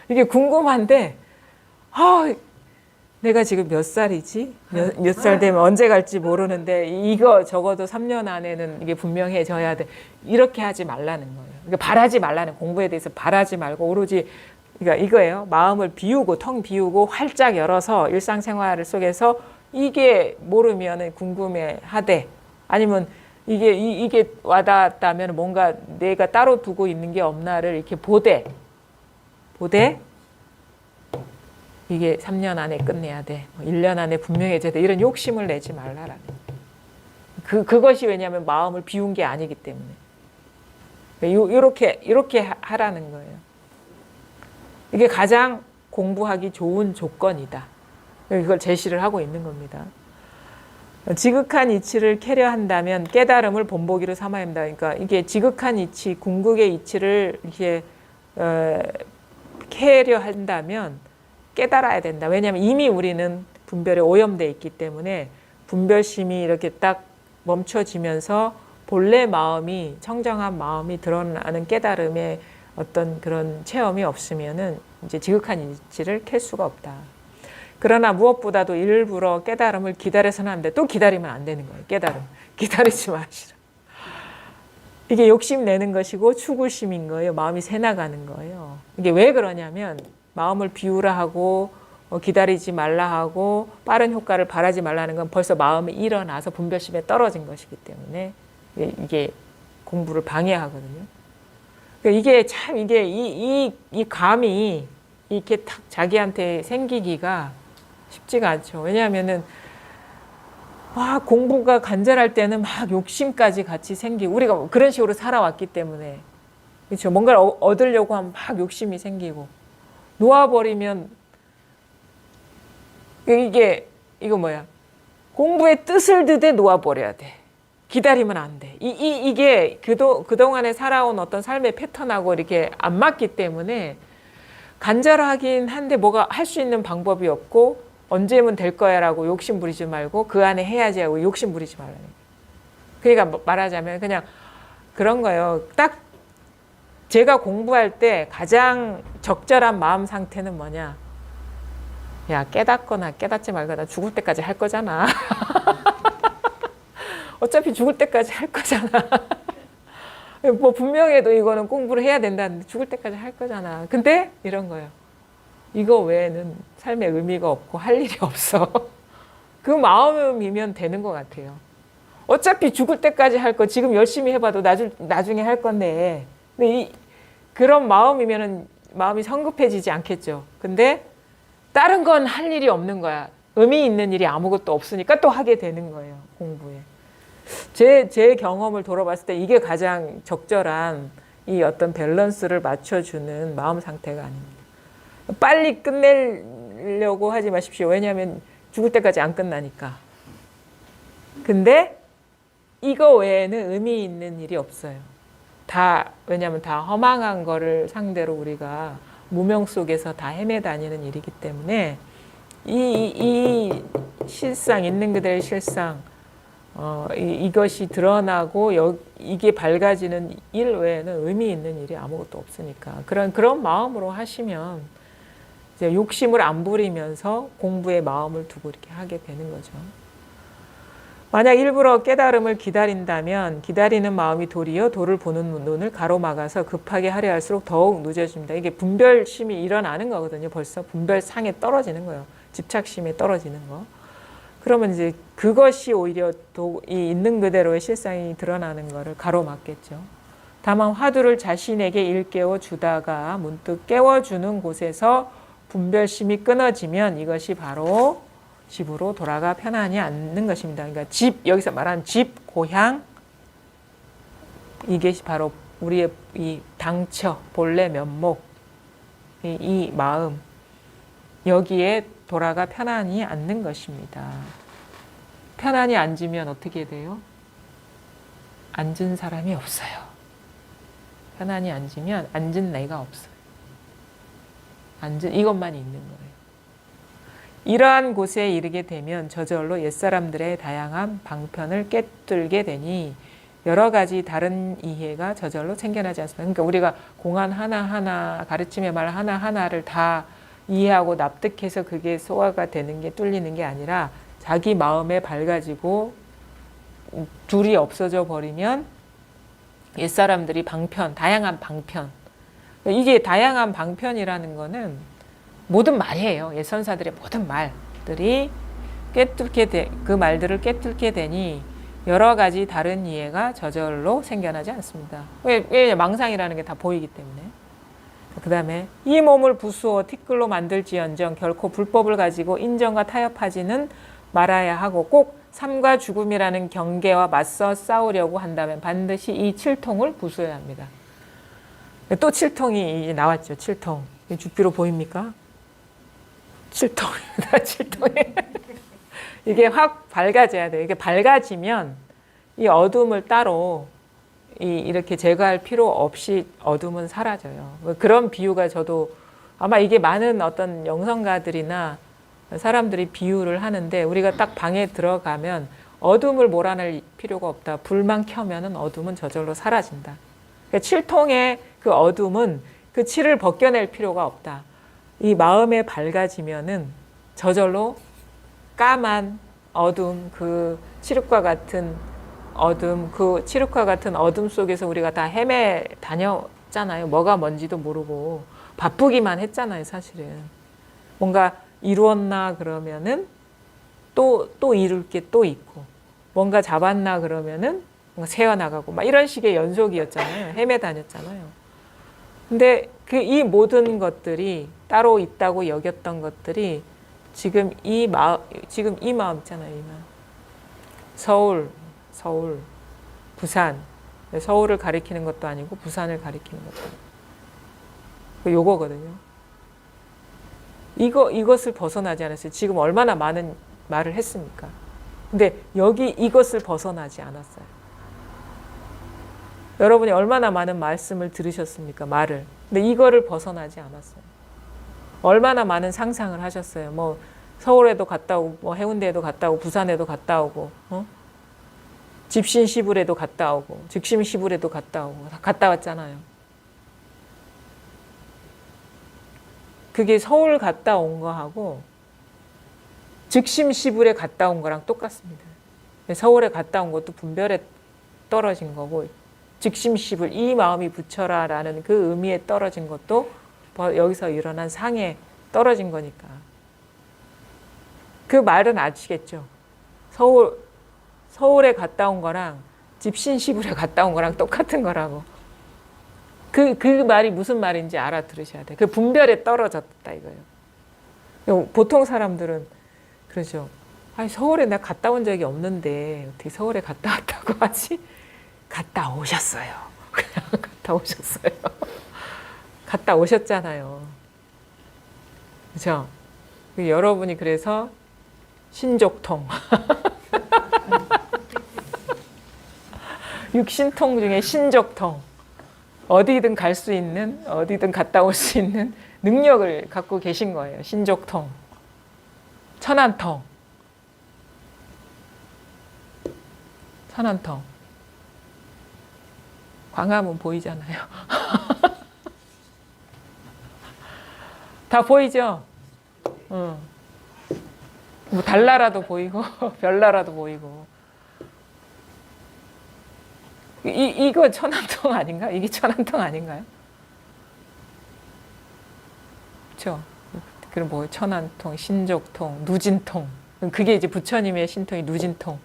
이게 궁금한데 내가 지금 몇 살이지? 몇 살 되면 언제 갈지 모르는데 이거 적어도 3년 안에는 이게 분명해져야 돼. 이렇게 하지 말라는 거예요. 그러니까 바라지 말라는, 공부에 대해서 바라지 말고 오로지 그러니까 이거예요. 마음을 비우고 텅 비우고 활짝 열어서 일상생활 속에서 이게 모르면 궁금해하되 아니면 이게 와닿았다면 뭔가 내가 따로 두고 있는 게 없나를 이렇게 보되 이게 3년 안에 끝내야 돼. 1년 안에 분명해져야 돼. 이런 욕심을 내지 말라라는. 그것이 왜냐하면 마음을 비운 게 아니기 때문에. 이렇게 하라는 거예요. 이게 가장 공부하기 좋은 조건이다. 이걸 제시를 하고 있는 겁니다. 지극한 이치를 캐려 한다면 깨달음을 본보기로 삼아야 합니다. 그러니까 이게 지극한 이치, 궁극의 이치를 이렇게 캐려 한다면 깨달아야 된다. 왜냐하면 이미 우리는 분별에 오염되어 있기 때문에 분별심이 이렇게 딱 멈춰지면서 본래 마음이 청정한 마음이 드러나는 깨달음의 어떤 그런 체험이 없으면은 이제 지극한 이치를 캘 수가 없다. 그러나 무엇보다도 일부러 깨달음을 기다려서는 안 돼. 또 기다리면 안 되는 거예요. 깨달음. 기다리지 마시라. 이게 욕심 내는 것이고 추구심인 거예요. 마음이 새나가는 거예요. 이게 왜 그러냐면 마음을 비우라 하고 기다리지 말라 하고 빠른 효과를 바라지 말라는 건 벌써 마음이 일어나서 분별심에 떨어진 것이기 때문에 이게 공부를 방해하거든요. 이게 참 이 감이 이렇게 탁 자기한테 생기기가 쉽지가 않죠. 왜냐하면은 공부가 간절할 때는 막 욕심까지 같이 생기고 우리가 그런 식으로 살아왔기 때문에 그렇죠. 뭔가를 얻으려고 하면 막 욕심이 생기고 놓아버리면 이거 뭐야? 공부의 뜻을 듣되 놓아버려야 돼. 기다리면 안 돼. 이게 그동안에 살아온 어떤 삶의 패턴하고 이렇게 안 맞기 때문에 간절하긴 한데 뭐가 할 수 있는 방법이 없고 언제면 될 거야라고 욕심 부리지 말고 그 안에 해야지 하고 욕심 부리지 말라는 거예요. 그러니까 말하자면 그냥 그런 거예요. 딱 제가 공부할 때 가장 적절한 마음 상태는 뭐냐? 야, 깨닫거나 깨닫지 말거나 죽을 때까지 할 거잖아. 어차피 죽을 때까지 할 거잖아. 뭐 분명해도 이거는 공부를 해야 된다는데 죽을 때까지 할 거잖아. 근데 이런 거예요. 이거 외에는 삶에 의미가 없고 할 일이 없어. 그 마음이면 되는 것 같아요. 어차피 죽을 때까지 할 거 지금 열심히 해봐도 나중에 할 건데 근데 그런 마음이면은 마음이 성급해지지 않겠죠. 근데 다른 건 할 일이 없는 거야. 의미 있는 일이 아무것도 없으니까 또 하게 되는 거예요. 공부에. 제 경험을 돌아봤을 때 이게 가장 적절한 이 어떤 밸런스를 맞춰주는 마음 상태가 아닙니다. 빨리 끝내려고 하지 마십시오. 왜냐하면 죽을 때까지 안 끝나니까. 근데 이거 외에는 의미 있는 일이 없어요. 왜냐하면 다 허망한 거를 상대로 우리가 무명 속에서 다 헤매 다니는 일이기 때문에 이 실상, 있는 그대의 실상, 이것이 드러나고 이게 밝아지는 일 외에는 의미 있는 일이 아무것도 없으니까 그런 마음으로 하시면 이제 욕심을 안 부리면서 공부에 마음을 두고 이렇게 하게 되는 거죠. 만약 일부러 깨달음을 기다린다면 기다리는 마음이 도리어 도를 보는 눈을 가로막아서 급하게 하려 할수록 더욱 늦어집니다. 이게 분별심이 일어나는 거거든요. 벌써 분별상에 떨어지는 거예요. 집착심에 떨어지는 거. 그러면 이제 그것이 오히려 이 있는 그대로의 실상이 드러나는 것을 가로막겠죠. 다만 화두를 자신에게 일깨워 주다가 문득 깨워주는 곳에서 분별심이 끊어지면 이것이 바로 집으로 돌아가 편안히 앉는 것입니다. 그러니까 여기서 말하는 집, 고향, 이게 바로 우리의 이 당처, 본래 면목, 이 마음, 여기에 돌아가 편안히 앉는 것입니다. 편안히 앉으면 어떻게 돼요? 앉은 사람이 없어요. 편안히 앉으면 앉은 내가 없어요. 앉은 이것만 있는 거예요. 이러한 곳에 이르게 되면 저절로 옛사람들의 다양한 방편을 깨뚫게 되니 여러 가지 다른 이해가 저절로 생겨나지 않습니다. 그러니까 우리가 공안 하나하나, 가르침의 말 하나하나를 다 이해하고 납득해서 그게 소화가 되는 게 뚫리는 게 아니라 자기 마음에 밝아지고 둘이 없어져 버리면 옛사람들이 다양한 방편. 이게 다양한 방편이라는 거는 모든 말이에요. 옛선사들의 모든 말들이 그 말들을 깨뚫게 되니 여러 가지 다른 이해가 저절로 생겨나지 않습니다. 왜 망상이라는 게 다 보이기 때문에. 그 다음에 이 몸을 부수어 티끌로 만들지언정 결코 불법을 가지고 인정과 타협하지는 말아야 하고 꼭 삶과 죽음이라는 경계와 맞서 싸우려고 한다면 반드시 이 칠통을 부수어야 합니다. 또 칠통이 나왔죠. 칠통. 죽비로 보입니까? 칠통입니다. 칠통이. 이게 확 밝아져야 돼요. 이게 밝아지면 이 어둠을 따로 이렇게 제거할 필요 없이 어둠은 사라져요. 그런 비유가 저도 아마 이게 많은 어떤 영성가들이나 사람들이 비유를 하는데 우리가 딱 방에 들어가면 어둠을 몰아낼 필요가 없다. 불만 켜면은 어둠은 저절로 사라진다. 그러니까 칠통의 그 어둠은 그 칠을 벗겨낼 필요가 없다. 이 마음에 밝아지면은 저절로 까만 어둠, 그 칠흑과 같은 어둠, 그 칠흑과 같은 어둠 속에서 우리가 다 헤매 다녔잖아요. 뭐가 뭔지도 모르고 바쁘기만 했잖아요, 사실은. 뭔가 이루었나 그러면은 또 이룰 게 또 있고, 뭔가 잡았나 그러면은 뭔가 새어나가고 막 이런 식의 연속이었잖아요. 헤매 다녔잖아요. 근데 이 모든 것들이 따로 있다고 여겼던 것들이 지금 이 마음 있잖아요. 이 마음. 서울, 부산. 서울을 가리키는 것도 아니고 부산을 가리키는 것도 아니고. 요거거든요. 이것을 벗어나지 않았어요. 지금 얼마나 많은 말을 했습니까? 근데 여기 이것을 벗어나지 않았어요. 여러분이 얼마나 많은 말씀을 들으셨습니까? 말을. 근데 이거를 벗어나지 않았어요. 얼마나 많은 상상을 하셨어요. 뭐 서울에도 갔다 오고, 뭐 해운대에도 갔다 오고, 부산에도 갔다 오고, 집신시불에도 갔다 오고, 즉심시불에도 갔다 오고, 다 갔다 왔잖아요. 그게 서울 갔다 온 거하고 즉심시불에 갔다 온 거랑 똑같습니다. 서울에 갔다 온 것도 분별에 떨어진 거고, 즉심시불, 이 마음이 부처라 라는 그 의미에 떨어진 것도 여기서 일어난 상에 떨어진 거니까. 그 말은 아시겠죠? 서울에 갔다 온 거랑 집신시불에 갔다 온 거랑 똑같은 거라고. 그 말이 무슨 말인지 알아들으셔야 돼요. 그 분별에 떨어졌다 이거예요. 보통 사람들은 그러죠. 아니, 서울에 내가 갔다 온 적이 없는데 어떻게 서울에 갔다 왔다고 하지? 갔다 오셨어요. 그냥 갔다 오셨어요. 갔다 오셨잖아요. 그렇죠? 여러분이 그래서 신족통. 육신통 중에 신족통. 어디든 갈 수 있는, 어디든 갔다 올 수 있는 능력을 갖고 계신 거예요. 신족통. 천안통. 천안통. 광화문 보이잖아요. 다 보이죠? 뭐 달나라도 보이고 별나라도 보이고. 이거 천안통 아닌가? 이게 천안통 아닌가요? 그렇죠? 그럼 뭐 천안통, 신족통, 누진통. 그게 이제 부처님의 신통이 누진통.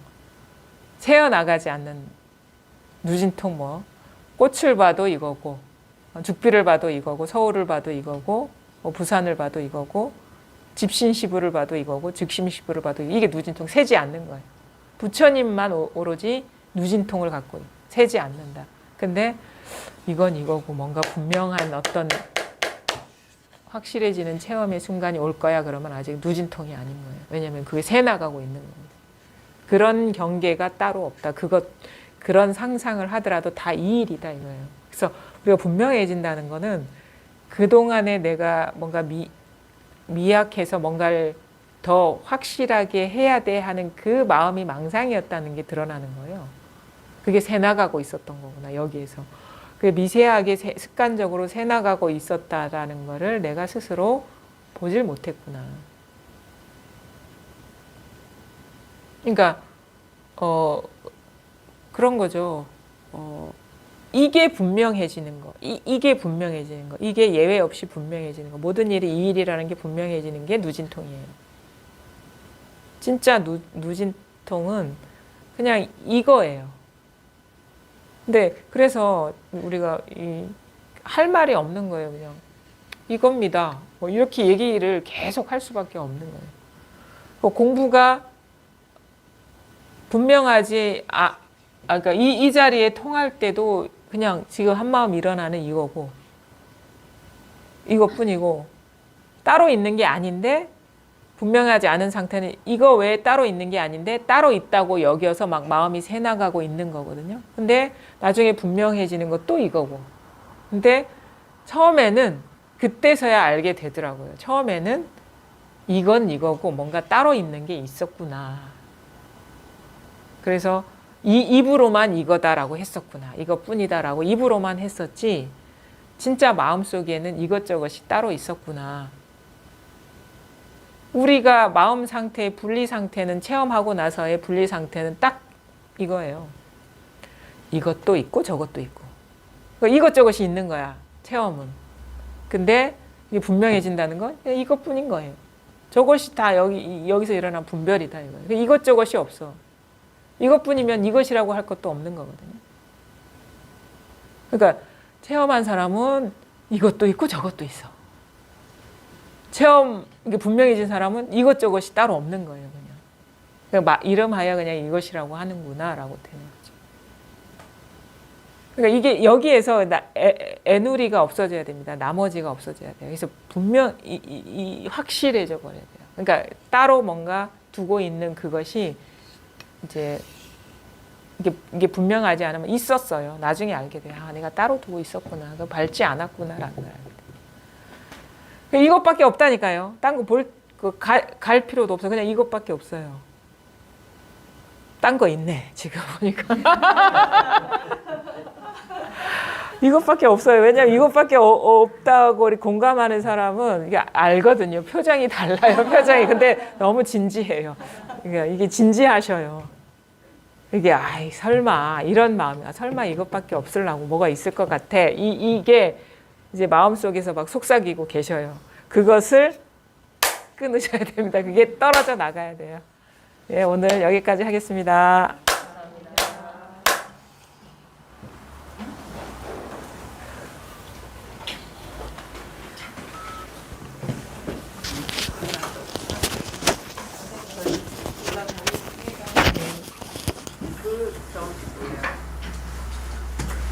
새어나가지 않는 누진통 뭐. 꽃을 봐도 이거고, 죽비를 봐도 이거고, 서울을 봐도 이거고, 뭐 부산을 봐도 이거고, 집신시부를 봐도 이거고, 즉심시부를 봐도 이게 누진통. 새지 않는 거예요. 부처님만 오로지 누진통을 갖고 있어요. 새지 않는다. 근데 이건 이거고 뭔가 분명한 어떤 확실해지는 체험의 순간이 올 거야 그러면 아직 누진통이 아닌 거예요. 왜냐하면 그게 새 나가고 있는 겁니다. 그런 경계가 따로 없다. 그런 상상을 하더라도 다 이 일이다 이거예요. 그래서 우리가 분명해진다는 거는 그동안에 내가 뭔가 미약해서 뭔가를 더 확실하게 해야 돼 하는 그 마음이 망상이었다는 게 드러나는 거예요. 그게 새나가고 있었던 거구나, 여기에서. 그게 미세하게 습관적으로 새나가고 있었다라는 거를 내가 스스로 보질 못했구나. 그러니까 그런 거죠. 이게 분명해지는 거, 이게 분명해지는 거, 이게 예외 없이 분명해지는 거. 모든 일이 이 일이라는 게 분명해지는 게 누진통이에요. 진짜 누진통은 그냥 이거예요. 근데 그래서 우리가 할 말이 없는 거예요. 그냥 이겁니다. 뭐 이렇게 얘기를 계속 할 수밖에 없는 거예요. 공부가 분명하지 그러니까 이 자리에 통할 때도 그냥 지금 한마음 일어나는 이거고 이것뿐이고 따로 있는 게 아닌데 분명하지 않은 상태는 이거 외에 따로 있는 게 아닌데 따로 있다고 여겨서 막 마음이 새나가고 있는 거거든요. 근데 나중에 분명해지는 것도 이거고. 근데 처음에는 그때서야 알게 되더라고요. 처음에는 이건 이거고 뭔가 따로 있는 게 있었구나. 그래서 이 입으로만 이거다라고 했었구나. 이것뿐이다라고 입으로만 했었지 진짜 마음속에는 이것저것이 따로 있었구나. 우리가 마음 상태의 분리 상태는 체험하고 나서의 분리 상태는 딱 이거예요. 이것도 있고 저것도 있고. 그러니까 이것저것이 있는 거야. 체험은. 근데 이게 분명해진다는 건 이것뿐인 거예요. 저것이 다 여기서 일어난 분별이다 이거예요. 그러니까 이것저것이 없어. 이것뿐이면 이것이라고 할 것도 없는 거거든요. 그러니까 체험한 사람은 이것도 있고 저것도 있어. 체험 이게 분명해진 사람은 이것저것이 따로 없는 거예요, 그냥. 이름하여 그냥 이것이라고 하는구나라고 되는 거죠. 그러니까 이게 여기에서 애누리가 없어져야 됩니다. 나머지가 없어져야 돼요. 그래서 분명 확실해져 버려야 돼요. 그러니까 따로 뭔가 두고 있는 그것이 이제 이게 분명하지 않으면 있었어요. 나중에 알게 돼요. 아, 내가 따로 두고 있었구나. 그거 밟지 않았구나라는 걸 알게 돼요. 이것밖에 없다니까요. 딴 거 갈 필요도 없어요. 그냥 이것밖에 없어요. 딴 거 있네. 지금 보니까. 이것밖에 없어요. 왜냐하면 이것밖에 없다고 공감하는 사람은 이게 알거든요. 표정이 달라요. 표정이. 근데 너무 진지해요. 그러니까 이게 진지하셔요. 이게 아이 설마 이런 마음이야. 설마 이것밖에 없으려고 뭐가 있을 것 같아. 이게 이제 마음속에서 막 속삭이고 계셔요. 그것을 끊으셔야 됩니다. 그게 떨어져 나가야 돼요. 예, 오늘 여기까지 하겠습니다. 그